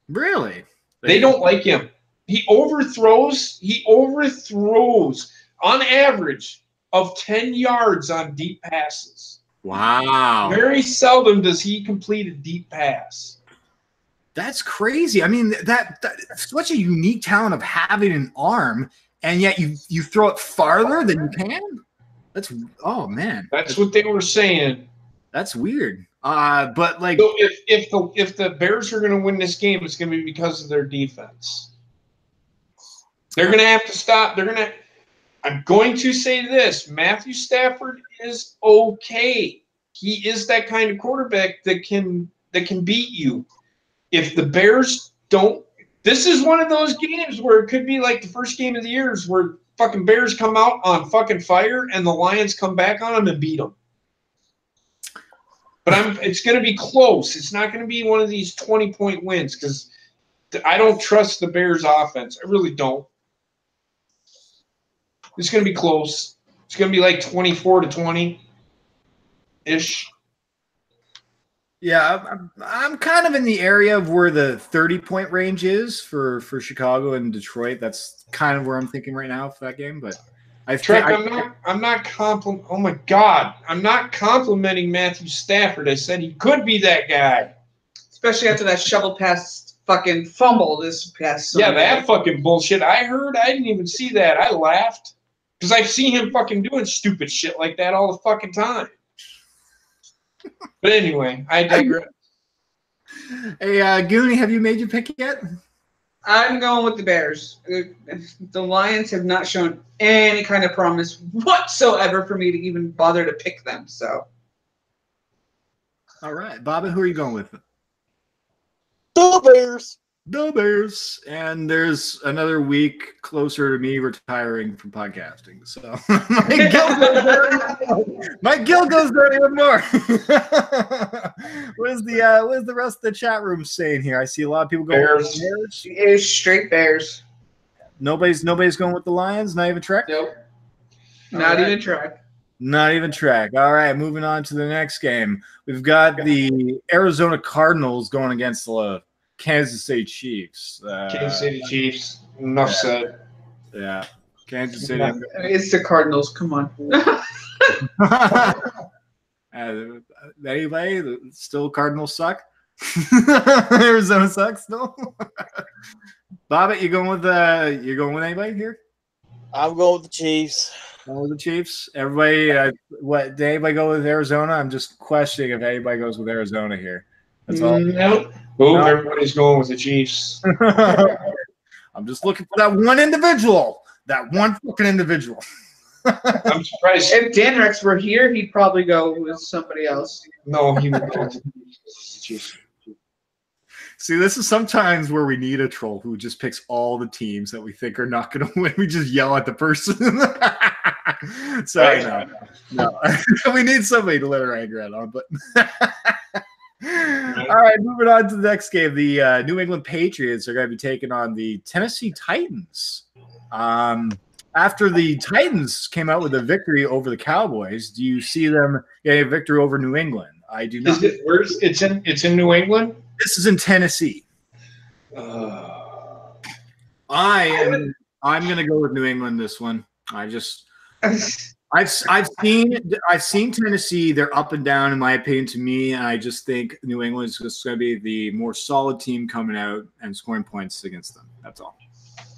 Really? They don't like him. He overthrows on average of 10 yards on deep passes. Wow. Very seldom does he complete a deep pass. That's crazy. I mean, that's such a unique talent of having an arm, and yet you throw it farther than you can? Oh man. That's what they were saying. That's weird. But like, so if the Bears are going to win this game, it's going to be because of their defense. They're going to have to stop. I'm going to say this: Matthew Stafford is okay. He is that kind of quarterback that can beat you. If the Bears don't, this is one of those games where it could be like the first game of the year, where fucking Bears come out on fucking fire and the Lions come back on them and beat them. But it's going to be close. It's not going to be one of these 20-point wins because I don't trust the Bears' offense. I really don't. It's going to be close. It's going to be like 24-20-ish. Yeah, I'm kind of in the area of where the 30-point range is for Chicago and Detroit. That's kind of where I'm thinking right now for that game. But I'm not complimenting Matthew Stafford. I said he could be that guy, especially after that shovel pass fucking fumble this past Sunday. Yeah, that fucking bullshit. I didn't even see that. I laughed because I've seen him fucking doing stupid shit like that all the fucking time. But anyway, I digress. Hey, Goonie, have you made your pick yet? I'm going with the Bears. The Lions have not shown any kind of promise whatsoever for me to even bother to pick them. So, all right, Bobby, who are you going with? The Bears. The Bears. And there's another week closer to me retiring from podcasting. So my guilt goes down even more. What is the rest of the chat room saying here? I see a lot of people going Bears. Bears. It's straight Bears. Nobody's going with the Lions, not even Trek? Nope. Not even Trek. Not even track. All right, moving on to the next game. We've got the Arizona Cardinals going against the Kansas City Chiefs. Kansas City Chiefs. Enough said. Yeah, Kansas City. It's the Cardinals. Come on. Anyway, still Cardinals suck. Arizona sucks still. Bobbitt, you going with anybody here? I'm going with the Chiefs. Going with the Chiefs. Everybody, did anybody go with Arizona? I'm just questioning if anybody goes with Arizona here. That's all. Nope. Oh, no. Everybody's going with the Chiefs. I'm just looking for that one individual. That one fucking individual. I'm surprised. If Dan Rex were here, he'd probably go with somebody else. No, he would go with the Chiefs. See, this is sometimes where we need a troll who just picks all the teams that we think are not going to win. We just yell at the person. Sorry, no. We need somebody to let our anger out on. But all right, moving on to the next game. The New England Patriots are going to be taking on the Tennessee Titans. After the Titans came out with a victory over the Cowboys, do you see them getting a victory over New England? I do not. It's in New England? This is in Tennessee. I'm gonna go with New England this one. I've seen Tennessee. They're up and down in my opinion. To me, and I just think New England is just going to be the more solid team coming out and scoring points against them. That's all.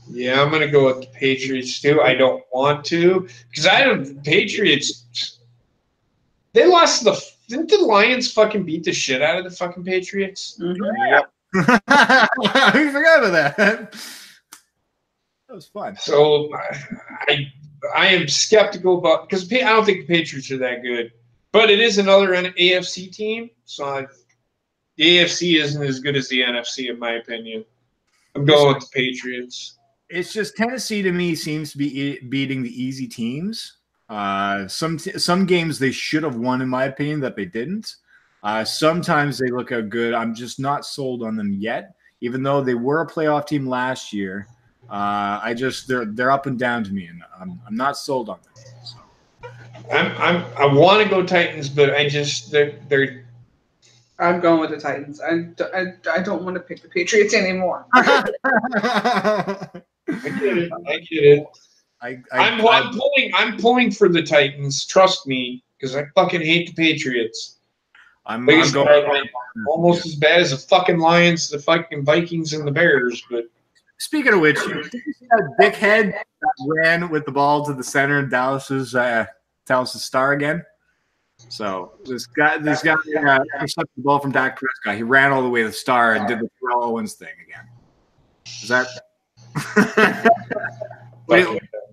Yeah, I'm gonna go with the Patriots too. I don't want to because the Patriots. They lost Didn't the Lions fucking beat the shit out of the fucking Patriots? Mm-hmm. Yep. We forgot about that. That was fun. So I am skeptical about because I don't think the Patriots are that good, but it is another AFC team. So the AFC isn't as good as the NFC in my opinion. I'm going with the Patriots. It's just Tennessee to me seems to be beating the easy teams. Some games they should have won in my opinion that they didn't. Sometimes they look out good. I'm just not sold on them yet, even though they were a playoff team last year. They're up and down to me, and I'm not sold on them. So. I want to go Titans, but they're. I'm going with the Titans. I don't want to pick the Patriots anymore. I get it. I'm pulling for the Titans. Trust me, because I fucking hate the Patriots. I'm going almost as bad as the fucking Lions, the fucking Vikings, and the Bears. But speaking of which, did you see that dickhead that ran with the ball to the center of Dallas's star again? So this guy intercepted the ball from Dak Prescott. He ran all the way to the star and did the Terrell Owens thing again. Is that?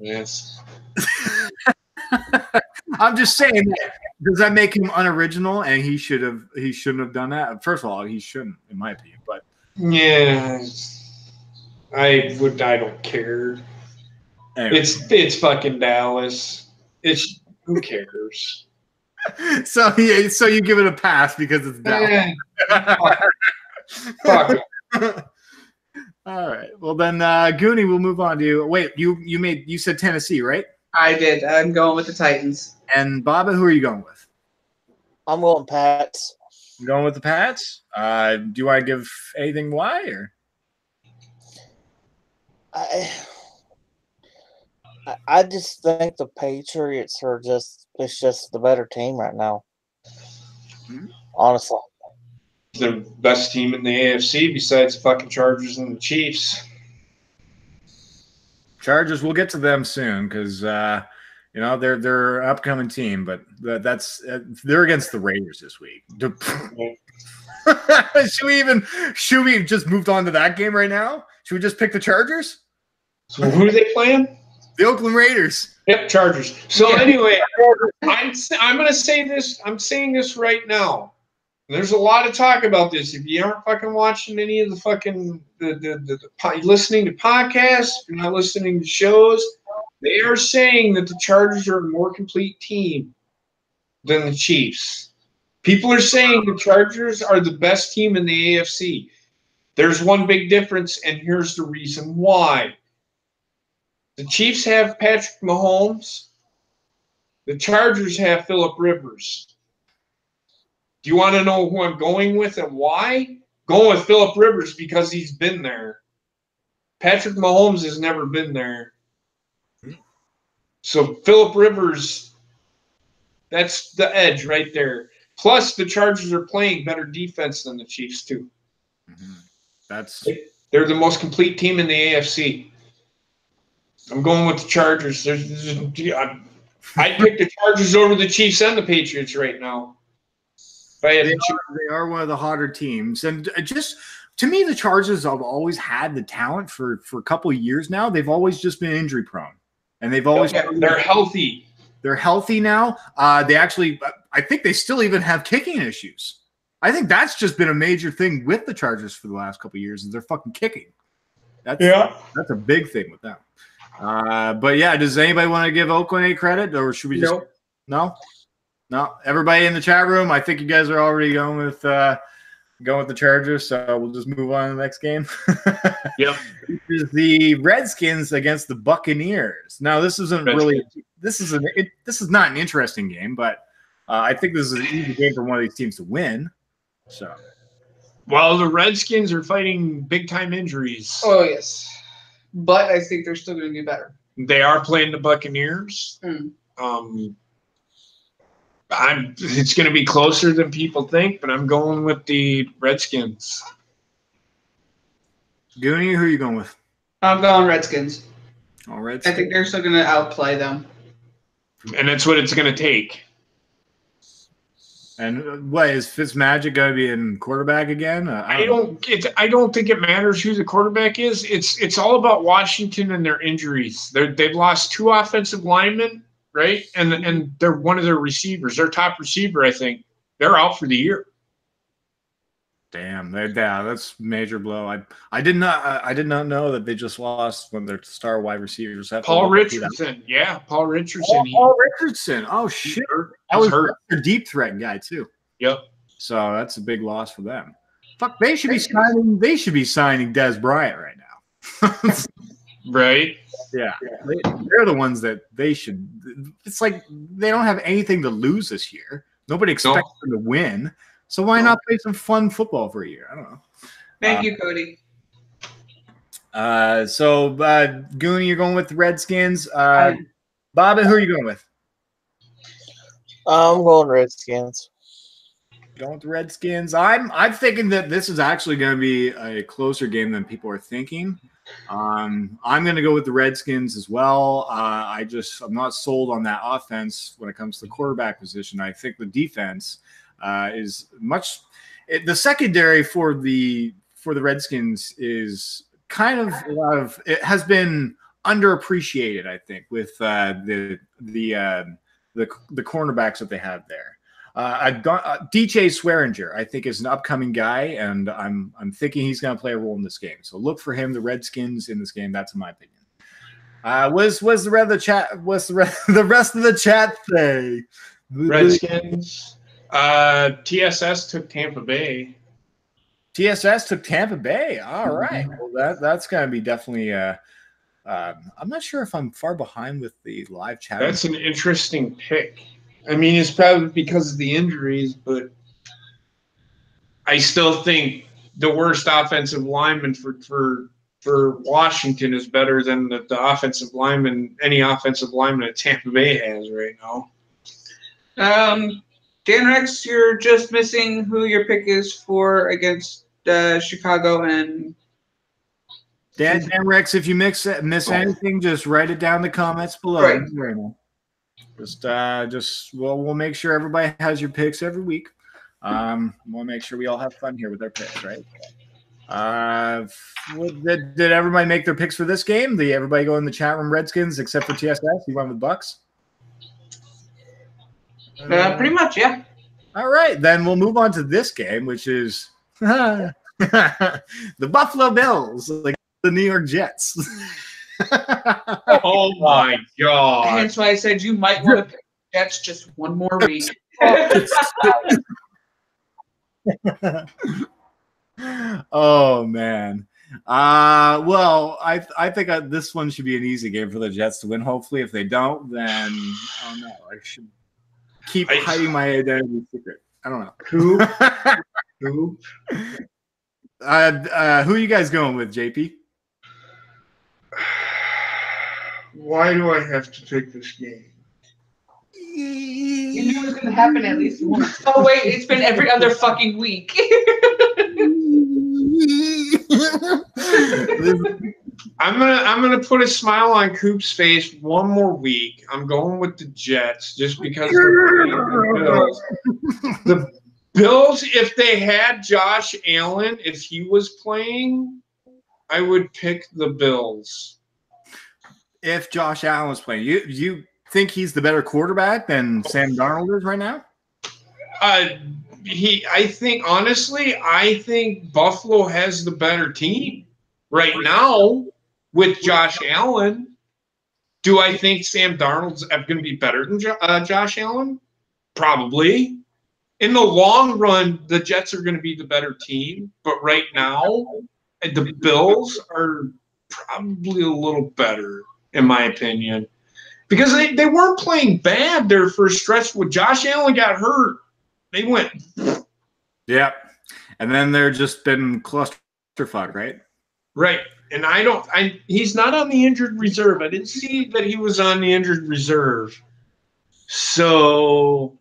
Yes. I'm just saying. Does that make him unoriginal? And he shouldn't have done that. First of all, he shouldn't, in my opinion. But yeah, I don't care. Anyway. It's fucking Dallas. Who cares? So you give it a pass because it's Dallas. Fuck. All right. Well then, Goonie, we'll move on to you. Wait, you said Tennessee, right? I did. I'm going with the Titans. And Baba, who are you going with? I'm going Pats. I'm going with the Pats. Do you want to give anything why or? I just think the Patriots are just the better team right now. Mm-hmm. Honestly. The best team in the AFC besides the fucking Chargers and the Chiefs. Chargers, we'll get to them soon because they're an upcoming team, but they're against the Raiders this week. Should we just move on to that game right now? Should we just pick the Chargers? So who are they playing? The Oakland Raiders. Yep, Chargers. So anyway, I'm going to say this. I'm saying this right now. There's a lot of talk about this. If you aren't fucking watching any of the fucking listening to podcasts, if you're not listening to shows, they are saying that the Chargers are a more complete team than the Chiefs. People are saying the Chargers are the best team in the AFC. There's one big difference, and here's the reason why. The Chiefs have Patrick Mahomes. The Chargers have Phillip Rivers. Do you want to know who I'm going with and why? Going with Phillip Rivers because he's been there. Patrick Mahomes has never been there. So Phillip Rivers, that's the edge right there. Plus, the Chargers are playing better defense than the Chiefs, too. They're the most complete team in the AFC. I'm going with the Chargers. I'd pick the Chargers over the Chiefs and the Patriots right now. They are one of the hotter teams. And just to me, the Chargers have always had the talent for a couple of years now. They've always just been injury prone. And they've always they're healthy. They're healthy now. They actually, I think they still even have kicking issues. I think that's just been a major thing with the Chargers for the last couple of years is they're fucking kicking. That's a big thing with them. But yeah, does anybody want to give Oakland any credit, or should we just no? Everybody in the chat room, I think you guys are already going with the Chargers, so we'll just move on to the next game. Yep, this is the Redskins against the Buccaneers. Now, this is not an interesting game, but I think this is an easy game for one of these teams to win. So, well, the Redskins are fighting big time injuries. Oh yes. But I think they're still going to do better. They are playing the Buccaneers. It's going to be closer than people think, but I'm going with the Redskins. Goonie, who are you going with? I'm going Redskins. All Redskins. I think they're still going to outplay them. And that's what it's going to take. And what is Fitzmagic going to be in quarterback again? I don't think it matters who the quarterback is. It's all about Washington and their injuries. They've lost 2 offensive linemen, right? And they're one of their receivers, their top receiver, I think. They're out for the year. Damn, that's a major blow. I did not know that they just lost one of their star wide receivers. Paul Richardson. Yeah, Paul Richardson. Paul Richardson. Oh shit. That was their deep threat guy too. Yep. So that's a big loss for them. Fuck, they should be signing Dez Bryant right now. Right? Yeah. They're the ones that they should. It's like they don't have anything to lose this year. Nobody expects them to win. So why not play some fun football for a year? I don't know. Thank you, Cody. So Goonie, you're going with the Redskins. Bobbin, who are you going with? I'm going Redskins. Going with the Redskins. I'm thinking that this is actually going to be a closer game than people are thinking. I'm going to go with the Redskins as well. I'm not sold on that offense when it comes to the quarterback position. I think the defense is much. The secondary for the Redskins is kind of it has been underappreciated. I think with the cornerbacks that they have there. DJ Swearinger, I think, is an upcoming guy, and I'm thinking he's going to play a role in this game. So look for him, the Redskins, in this game. That's my opinion. What's the rest of the chat? What's the rest of the chat say? Redskins. TSS took Tampa Bay. TSS took Tampa Bay. All right. Well, that's going to be definitely. I'm not sure if I'm far behind with the live chat. That's an interesting pick. I mean, it's probably because of the injuries, but I still think the worst offensive lineman for Washington is better than the offensive lineman, any offensive lineman that Tampa Bay has right now. Dan Rex, you're just missing who your pick is for against Chicago and Dan Rex. If you miss anything, just write it down in the comments below. Right. We'll make sure everybody has your picks every week. We'll make sure we all have fun here with our picks, right? Did everybody make their picks for this game? Did everybody go in the chat room Redskins except for TSS? You went with Bucks? Pretty much, yeah. All right, then we'll move on to this game, which is the Buffalo Bills, like the New York Jets. Oh my God! That's why I said you might want to pick Jets just one more week. Oh man, Well, I think this one should be an easy game for the Jets to win. Hopefully, if they don't, then I don't know. I should keep hiding my identity secret. I don't know. Who? Who are you guys going with, JP? Why do I have to pick this game? You knew it was going to happen at least once. Oh, wait, it's been every other fucking week. I'm gonna put a smile on Coop's face one more week. I'm going with the Jets just because they're playing the Bills. The Bills, if they had Josh Allen, if he was playing, I would pick the Bills. If Josh Allen was playing, you think he's the better quarterback than Sam Darnold is right now? I think Buffalo has the better team right now with Josh Allen. Do I think Sam Darnold's going to be better than Josh Allen? Probably. In the long run, the Jets are going to be the better team. But right now, the Bills are probably a little better, in my opinion. Because they weren't playing bad their first stretch. When Josh Allen got hurt, they went. Yeah. And then they're just been clusterfuck, right? Right. And he's not on the injured reserve. I didn't see that he was on the injured reserve. So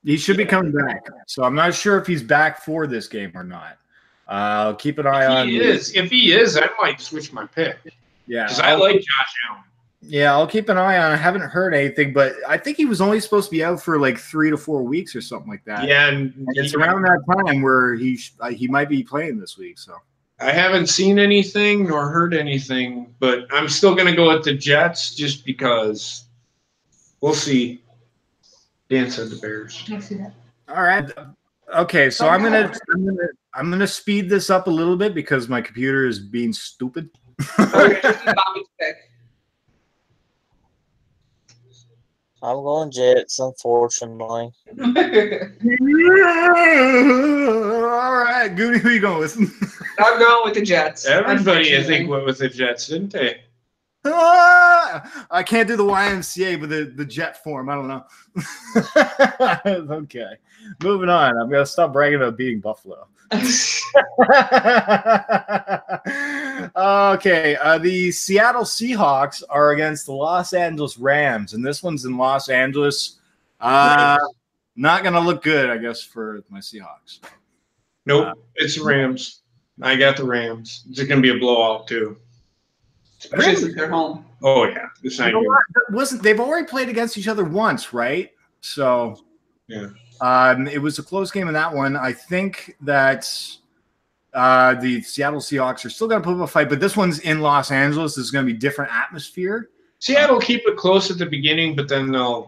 he should be coming back. So I'm not sure if he's back for this game or not. I'll keep an eye on. If he is, I might switch my pick. Yeah. Because I like Josh Allen. Yeah, I'll keep an eye on. I haven't heard anything, but I think he was only supposed to be out for like 3 to 4 weeks or something like that. Yeah, and it's around that time where he might be playing this week. So I haven't seen anything nor heard anything, but I'm still going to go with the Jets just because. We'll see. Dan said the Bears. I see that. All right. Okay, so I'm gonna speed this up a little bit because my computer is being stupid. I'm going Jets, unfortunately. All right, Goody, who are you going with? I'm going with the Jets. Everybody, I think, went with the Jets, didn't they? I can't do the YMCA, but the Jet form. I don't know. Okay, moving on. I'm gonna stop bragging about beating Buffalo. Okay, the Seattle Seahawks are against the Los Angeles Rams, and this one's in Los Angeles. Not gonna look good, I guess, for my Seahawks. Nope, it's the Rams. I got the Rams. It's gonna be a blowout too. Especially since they're home. Oh yeah, it's not they've already played against each other once, right? So yeah. It was a close game in that one. I think that the Seattle Seahawks are still going to put up a fight, but this one's in Los Angeles. This is going to be different atmosphere. Seattle keep it close at the beginning, but then the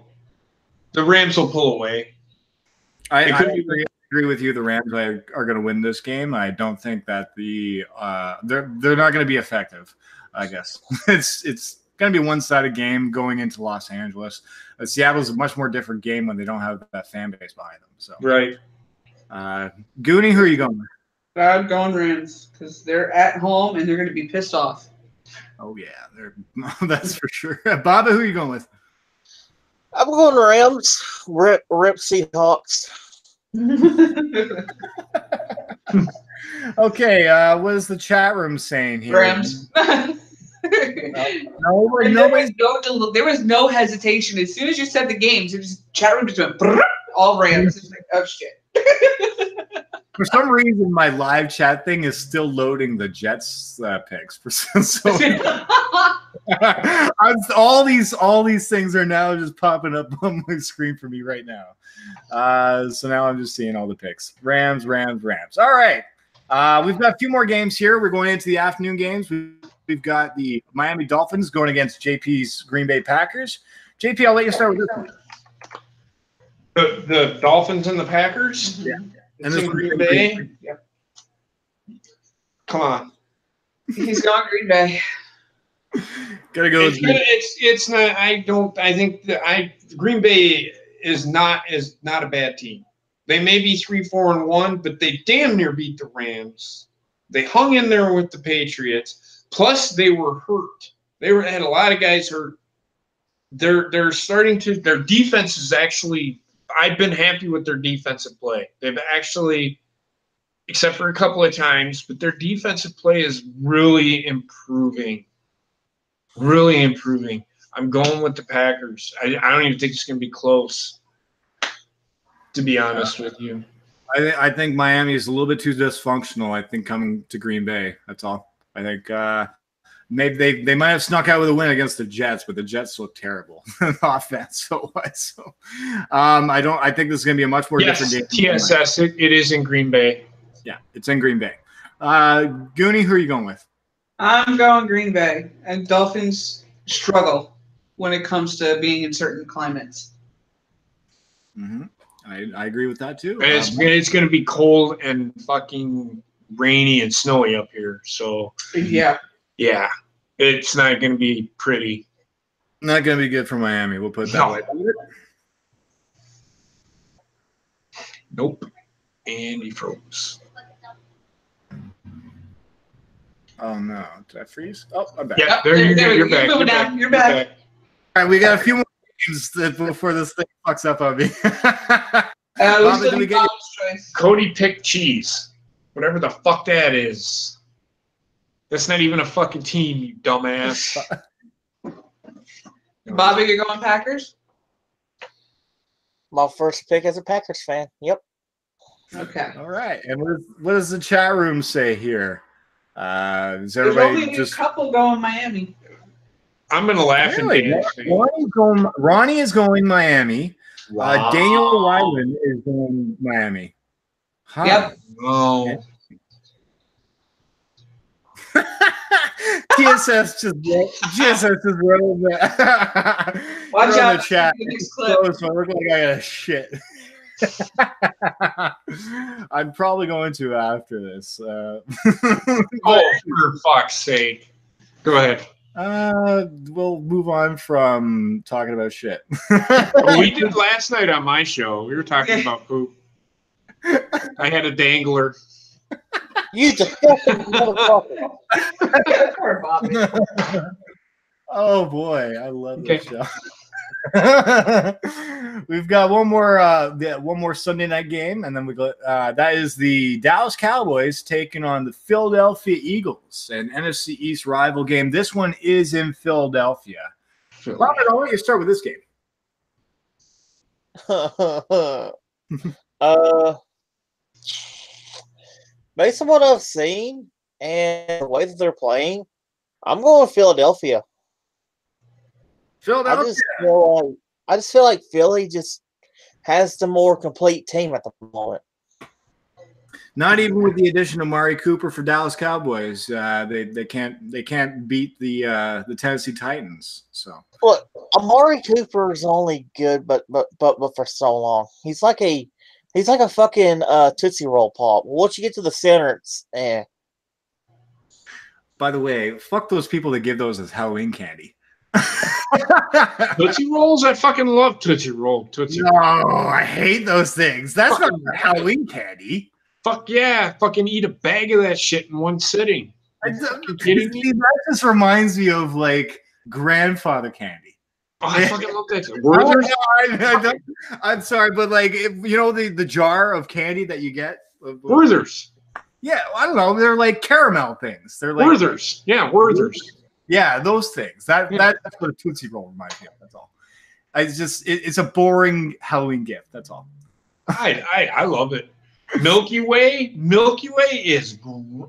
Rams will pull away. I agree with you. The Rams are going to win this game. I don't think that they're not going to be effective. I guess it's going to be a one-sided game going into Los Angeles. Seattle's a much more different game when they don't have that fan base behind them. So right. Goonie, who are you going with? I'm going Rams because they're at home and they're going to be pissed off. Oh yeah, that's for sure. Baba, who are you going with? I'm going Rams. Rip Seahawks. Okay, what is the chat room saying here? Rams. There was no hesitation. As soon as you said the games, it was chat room just went all Rams. It's like, oh shit. For some reason, my live chat thing is still loading the Jets picks. So all these things are now just popping up on my screen for me right now. So now I'm just seeing all the picks. Rams. All right. We've got a few more games here. We're going into the afternoon games. We've got the Miami Dolphins going against JP's Green Bay Packers. JP, I'll let you start with this one. The Dolphins and the Packers? Yeah. And this Green Bay? Yeah. Come on. He's gone Green Bay. Gotta go. It's not. I think that Green Bay is not a bad team. They may be 3-4-1, but they damn near beat the Rams. They hung in there with the Patriots. Plus, they were hurt. They had a lot of guys hurt. They're starting to. Their defense is actually. I've been happy with their defensive play. They've actually, except for a couple of times, but their defensive play is really improving. Really improving. I'm going with the Packers. I don't even think it's going to be close, to be honest with you. I think Miami is a little bit too dysfunctional. I think coming to Green Bay. That's all. I think maybe they might have snuck out with a win against the Jets, but the Jets look terrible offense. So I think this is going to be a much more different game. TSS. It is in Green Bay. Yeah, it's in Green Bay. Goonie, who are you going with? I'm going Green Bay, and Dolphins struggle when it comes to being in certain climates. Mm-hmm. I agree with that too. It's going to be cold and fucking rainy and snowy up here. So yeah, it's not going to be pretty. Not going to be good for Miami. We'll put it that way. Nope. And he froze. Oh no! Did I freeze? Oh, I'm back. Yeah, you're back. You're back. You're back. All right, we got a few more games before this thing fucks up on me. Cody picked cheese. Whatever the fuck that is. That's not even a fucking team, you dumbass. Bobby, you're going Packers? My first pick as a Packers fan. Yep. Okay. All right. And what does the chat room say here? Is There's everybody only just a couple going Miami. I'm gonna laugh really? and dance. Ronnie is going Miami. Wow. Daniel Wyland is going Miami. Huh. Yep. Oh. TSS just wrote that. Watch out. The chat. Next clip. So I look like I got a shit. I'm probably going to after this. Oh, for fuck's sake. Go ahead. We'll move on from talking about shit. We did last night on my show. We were talking about poop. I had a dangler. You disgusting motherfucker. Poor Bobby. Oh boy, I love this show. We've got one more Sunday night game, and then we go. That is the Dallas Cowboys taking on the Philadelphia Eagles, an NFC East rival game. This one is in Philadelphia. Robert, I'll let you start with this game. Based on what I've seen and the way that they're playing, I'm going with Philadelphia. Philadelphia. I just feel like Philly just has the more complete team at the moment. Not even with the addition of Amari Cooper for Dallas Cowboys, they can't beat the Tennessee Titans. So look, Amari Cooper is only good, but for so long. He's like a fucking Tootsie Roll Pop. Once you get to the center, it's By the way, fuck those people that give those as Halloween candy. Tootsie Rolls? I fucking love Tootsie Roll. No, I hate those things. That's not Halloween candy. Fuck yeah. Fucking eat a bag of that shit in one sitting. Are you kidding me? That just reminds me of like grandfather candy. Oh, I fucking love that. I'm sorry, but like the jar of candy that you get. Werther's. Yeah, I don't know. They're like caramel things. They're like Werther's. Yeah, Werther's. Yeah, those things. That's what a Tootsie Roll reminds me of. That's all. It's a boring Halloween gift. That's all. I love it. Milky Way is.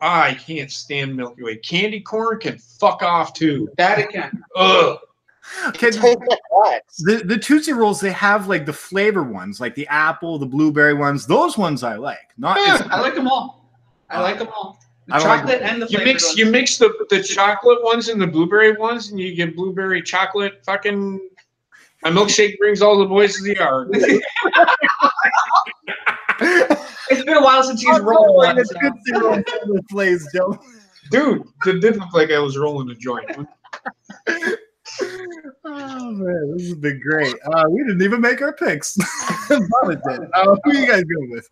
I can't stand Milky Way. Candy corn can fuck off too. That it can. Ugh. The Tootsie Rolls, they have like the flavor ones, like the apple, the blueberry ones. Those ones I like. I like them all. I like them all. The chocolate and the flavored ones. You mix the chocolate ones and the blueberry ones, and you get blueberry chocolate. Fucking my milkshake brings all the boys to the yard. It's been a while since he's rolled one. Dude, it did look like I was rolling a joint. Oh man, this has been great. We didn't even make our picks. Who are you guys going with?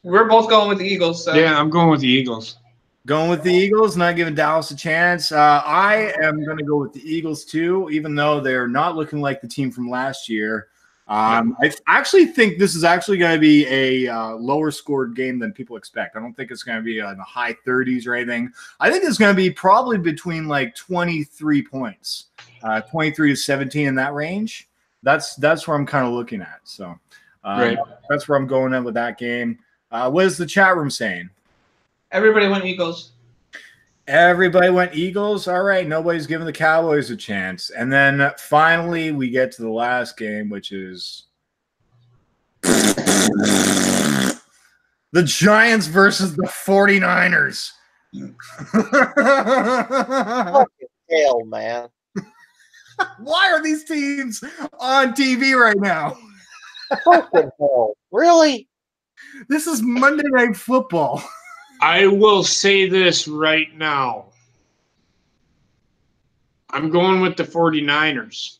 We're both going with the Eagles. So. Yeah, I'm going with the Eagles. Going with the Eagles, not giving Dallas a chance. I am going to go with the Eagles too, even though they're not looking like the team from last year. I actually think this is actually going to be a lower scored game than people expect. I don't think it's going to be in the high 30s or anything. I think it's going to be probably between like 23 points, 23 to 17 in that range. That's where I'm kind of looking at. So Right. That's where I'm going in with that game. What is the chat room saying? Everybody went Eagles. Everybody went Eagles. All right. Nobody's giving the Cowboys a chance. And then finally we get to the last game, which is the Giants versus the 49ers. Fucking hell, man. Why are these teams on TV right now? Fucking hell. Really? This is Monday Night Football. I will say this right now. I'm going with the 49ers.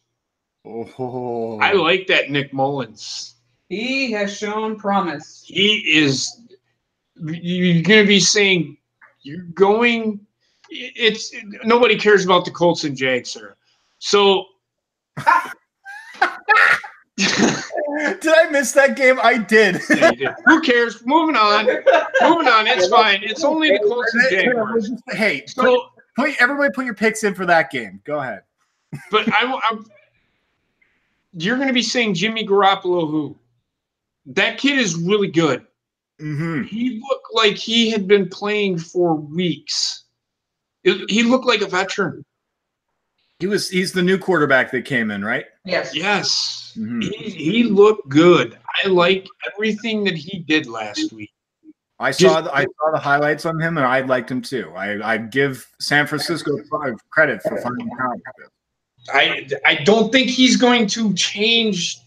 Oh. I like that Nick Mullins. He has shown promise. He is – you're going to be saying you're going – it's nobody cares about the Colts and Jags, sir. So – Did I miss that game? I did. Yeah, you did. Who cares? Moving on. It's fine. It's only the Colts and Jaguars. Hey, So everybody put your picks in for that game. Go ahead. But you're going to be saying Jimmy Garoppolo who? That kid is really good. Mm-hmm. He looked like he had been playing for weeks. He looked like a veteran. He's the new quarterback that came in, right? Yes. Yes. Mm-hmm. He looked good. I like everything that he did last week. I saw the highlights on him, and I liked him too. I give San Francisco credit for finding talent. I don't think he's going to change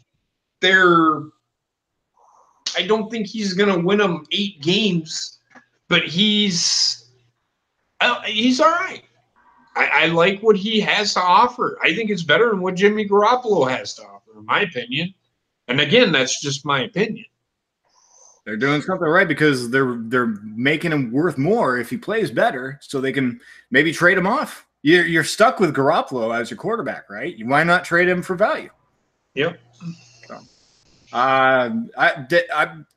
their. I don't think he's going to win them 8 games, but he's all right. I like what he has to offer. I think it's better than what Jimmy Garoppolo has to offer, in my opinion. And again, that's just my opinion. They're doing something right because they're making him worth more if he plays better, so they can maybe trade him off. You're stuck with Garoppolo as your quarterback, right? Why not trade him for value? Yep.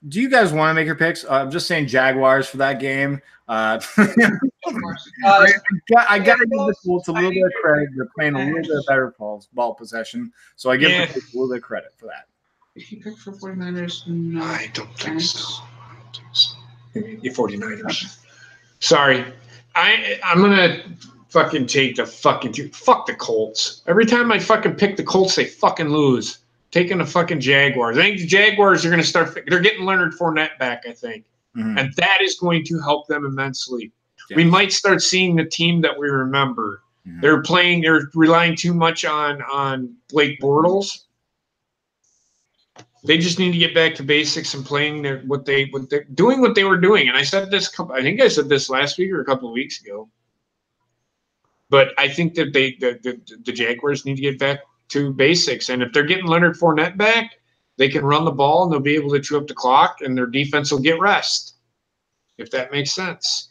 Do you guys want to make your picks? I'm just saying Jaguars for that game. I got to give the Colts a little bit of credit. They're playing a little bit better ball possession, so I give the Colts a little bit of credit for that. Did he pick for 49ers? No. I don't think so. The 49ers. Sorry. I'm going to fucking take the fucking – fuck the Colts. Every time I fucking pick the Colts, they fucking lose. Taking the fucking Jaguars. I think the Jaguars are going to start – they're getting Leonard Fournette back, I think. Mm-hmm. And that is going to help them immensely. Yes. We might start seeing the team that we remember. Mm-hmm. They're relying too much on Blake Bortles. They just need to get back to basics and playing what they're doing what they were doing. And I said this I think I said this last week or a couple of weeks ago. But I think that the Jaguars need to get back to basics. And if they're getting Leonard Fournette back, they can run the ball and they'll be able to chew up the clock and their defense will get rest. If that makes sense.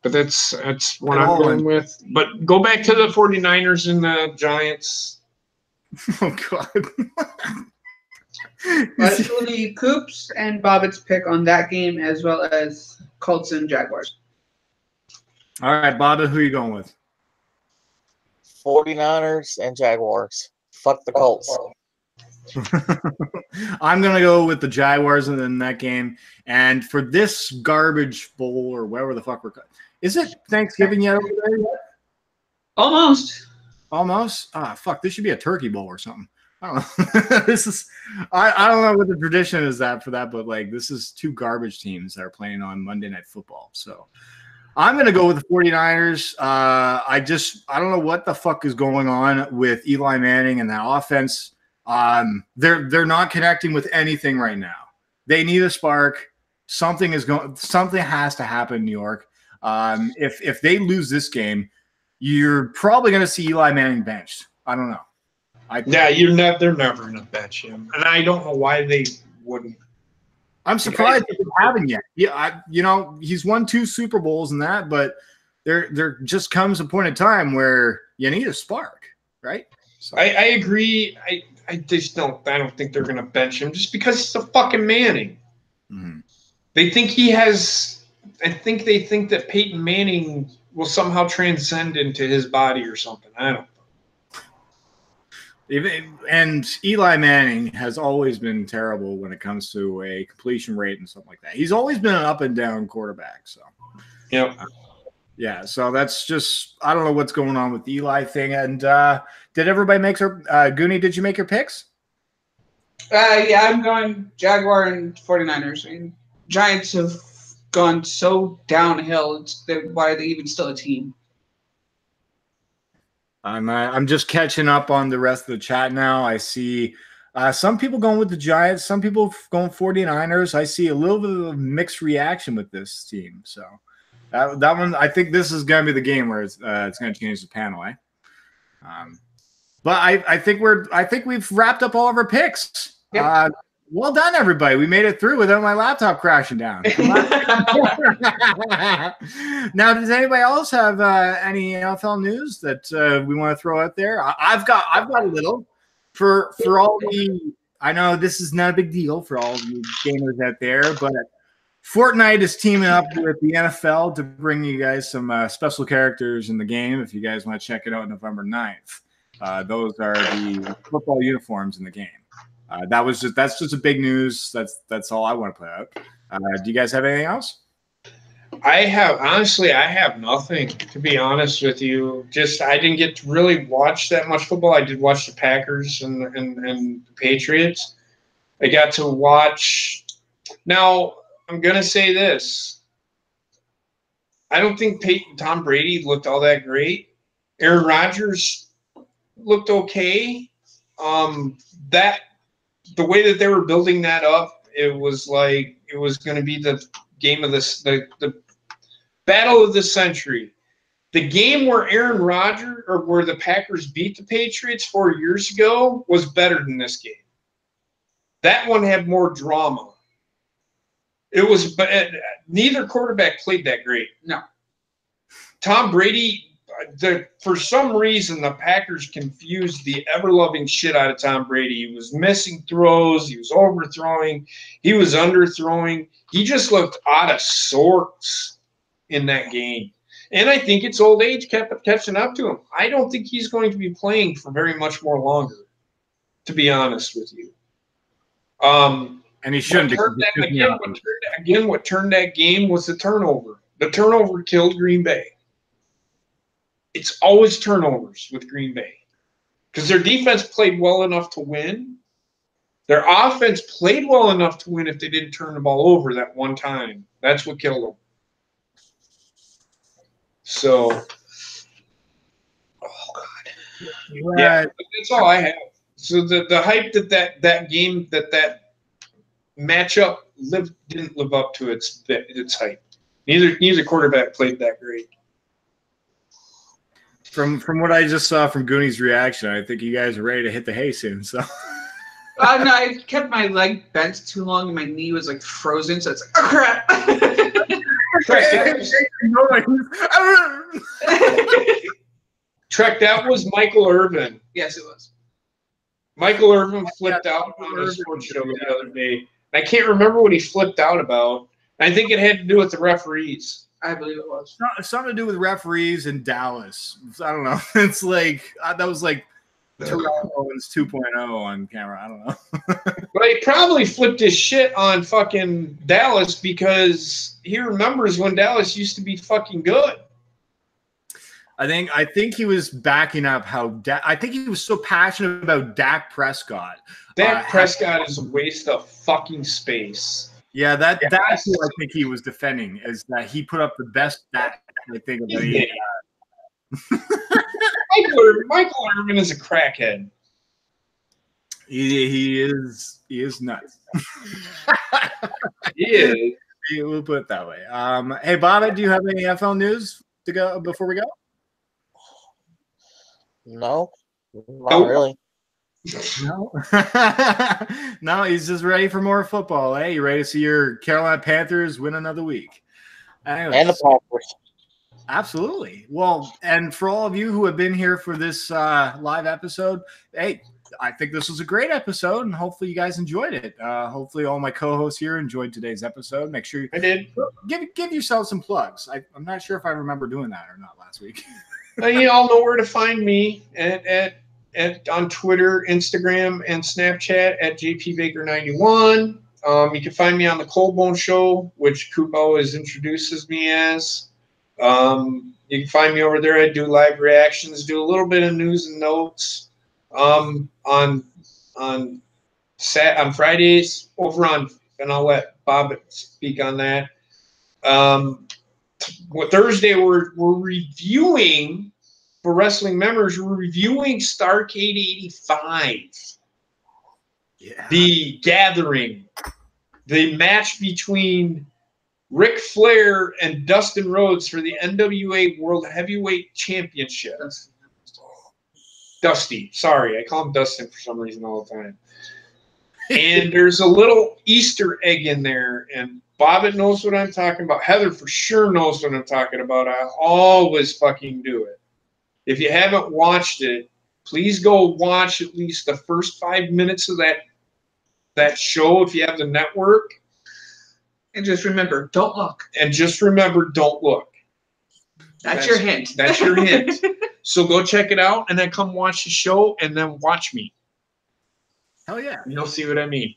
But that's what I'm going with. But go back to the 49ers and the Giants. Oh, God. Let's do the Coops and Bobbitt's pick on that game as well as Colts and Jaguars. All right, Bobbitt, who are you going with? 49ers and Jaguars. Fuck the Colts. I'm going to go with the Jaguars in that game. And for this garbage bowl or whatever the fuck is it Thanksgiving yet over there yet? Almost. Almost? Fuck, this should be a turkey bowl or something. I don't know. I don't know what the tradition is for that, but like this is 2 garbage teams that are playing on Monday Night Football. So I'm going to go with the 49ers. I don't know what the fuck is going on with Eli Manning and that offense. They're not connecting with anything right now. They need a spark. Something has to happen in New York. If they lose this game, you're probably going to see Eli Manning benched. I don't know. They're never going to bench him, and I don't know why they wouldn't. I'm surprised they haven't yet. Yeah, he's won 2 Super Bowls and that, but there just comes a point in time where you need a spark, right? So. I agree. I just don't. I don't think they're going to bench him just because it's a fucking Manning. Mm-hmm. They think he has. I think they think that Peyton Manning will somehow transcend into his body or something. I don't know. And Eli Manning has always been terrible when it comes to a completion rate and something like that. He's always been an up and down quarterback. So, yeah. So that's just, I don't know what's going on with the Eli thing. And did everybody make their Goonie? Did you make your picks? Yeah, I'm going Jaguar and 49ers. I mean, Giants have gone so downhill. Why are they even still a team? I'm just catching up on the rest of the chat now. I see some people going with the Giants, some people going 49ers. I see a little bit of a mixed reaction with this team. So that one, I think this is going to be the game where it's going to change the panel, eh? But I think we've wrapped up all of our picks. Yep. Well done, everybody. We made it through without my laptop crashing down. Now, does anybody else have any NFL news that we want to throw out there? I've got a little for all the. I know this is not a big deal for all the gamers out there, but Fortnite is teaming up with the NFL to bring you guys some special characters in the game. If you guys want to check it out, November 9th. Those are the football uniforms in the game. That's just a big news. That's all I want to put out. Do you guys have anything else? I have nothing, to be honest with you. Just I didn't get to really watch that much football. I did watch the Packers and the Patriots. I got to watch. Now I'm gonna say this. I don't think Tom Brady looked all that great. Aaron Rodgers looked okay. The way that they were building that up, it was like it was going to be the game of the battle of the century. The game where Aaron Rodgers or where the Packers beat the Patriots 4 years ago was better than this game. That one had more drama. It was, but neither quarterback played that great. No. Tom Brady. For some reason, the Packers confused the ever-loving shit out of Tom Brady. He was missing throws. He was overthrowing. He was underthrowing. He just looked out of sorts in that game. And I think it's old age kept catching up to him. I don't think he's going to be playing for very much more longer, to be honest with you. And he shouldn't. What turned that game was the turnover. The turnover killed Green Bay. It's always turnovers with Green Bay because their defense played well enough to win. Their offense played well enough to win if they didn't turn the ball over that one time. That's what killed them. So, oh God, yeah, that's all I have. So the hype that game that matchup didn't live up to its hype. Neither quarterback played that great. From what I just saw from Goonie's reaction, I think you guys are ready to hit the hay soon. So, no, I kept my leg bent too long and my knee was like frozen, so it's like, oh crap. Trek, that was Michael Irvin. Yes, it was. Michael Irvin flipped out on a sports show the other day. I can't remember what he flipped out about. I think it had to do with the referees. I believe it was. Something to do with referees in Dallas. I don't know. It's like that was like Terrell Owens 2.0 on camera. I don't know. But he probably flipped his shit on fucking Dallas because he remembers when Dallas used to be fucking good. I think he was backing up how I think he was so passionate about Dak Prescott. Dak Prescott is a waste of fucking space. Yeah, that's who I think he was defending, is that he put up the best Dak I think of any. Michael Irvin is a crackhead. He is nuts. He is. We'll put it that way. Hey, Bobby, do you have any NFL news to go before we go? No, not really. No, no, he's just ready for more football. Hey, you ready to see your Carolina Panthers win another week? Anyways, And the Packers. absolutely. Well, and for all of you who have been here for this live episode, hey, I think this was a great episode, and hopefully you guys enjoyed it. Hopefully all my co-hosts here enjoyed today's episode. Make sure I did. give yourself some plugs. I'm not sure if I remember doing that or not last week. You all know where to find me at on Twitter, Instagram, and Snapchat at JPBaker91. You can find me on the Cold Bone Show, which Coop always introduces me as. You can find me over there. I do live reactions, do a little bit of news and notes. On Fridays over on, and I'll let Bob speak on that. Thursday we're reviewing, for wrestling members, we're reviewing Starrcade 85. Yeah. The Gathering, the match between Ric Flair and Dustin Rhodes for the NWA World Heavyweight Championship. Dusty, sorry, I call him Dustin for some reason all the time. And there's a little Easter egg in there, and Bobbit knows what I'm talking about. Heather for sure knows what I'm talking about. I always fucking do it. If you haven't watched it, please go watch at least the first 5 minutes of that show if you have the network. And just remember, don't look. And just remember, don't look. That's your hint. That's your hint. So go check it out, and then come watch the show, and then watch me. Hell yeah. You'll see what I mean.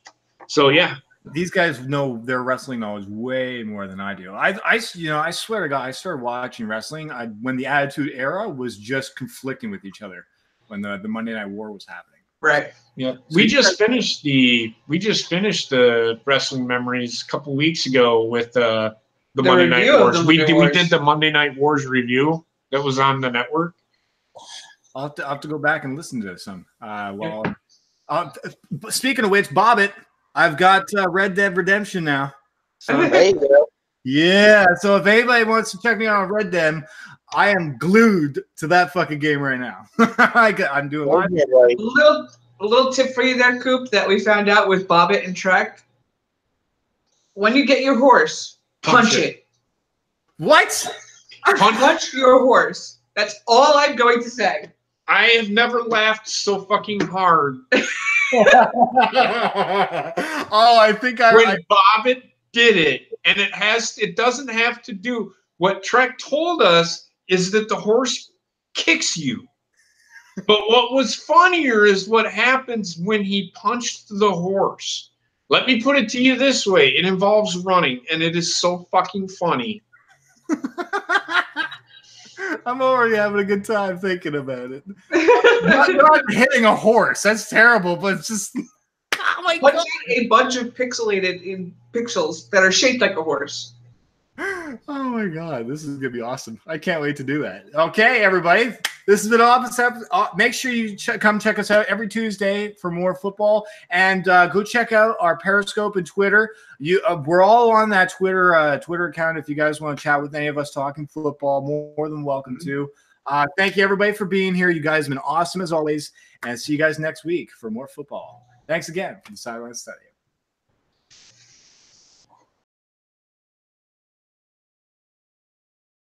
So, yeah. These guys know their wrestling knowledge way more than I do. I swear to God, I started watching wrestling when the Attitude Era was just conflicting with each other, when the Monday Night War was happening. Right. Yeah. We just finished the wrestling memories a couple weeks ago with the Monday Night Wars. We did the Monday Night Wars review that was on the network. I'll have to go back and listen to some. Speaking of which, Bobbit, I've got Red Dead Redemption now. So, There you go. yeah, so if anybody wants to check me out on Red Dead, I am glued to that fucking game right now. I'm doing A little tip for you there, Coop, that we found out with Bobbit and Trek. When you get your horse, punch it. What? Punch your horse. That's all I'm going to say. I have never laughed so fucking hard. Oh, I think when Bobbit did it, and it doesn't have to do. What Trek told us is that the horse kicks you. But what was funnier is what happens when he punched the horse. Let me put it to you this way. It involves running, and it is so fucking funny. I'm already having a good time thinking about it. not hitting a horse. That's terrible, but it's just... Oh my God. A bunch of pixelated in pixels that are shaped like a horse. Oh my God, this is gonna be awesome! I can't wait to do that. Okay, everybody, this has been awesome. Make sure you come check us out every Tuesday for more football, and go check out our Periscope and Twitter. We're all on that Twitter account. If you guys want to chat with any of us talking football, more than welcome to. Thank you, everybody, for being here. You guys have been awesome as always, and see you guys next week for more football. Thanks again from the Sideline Studio.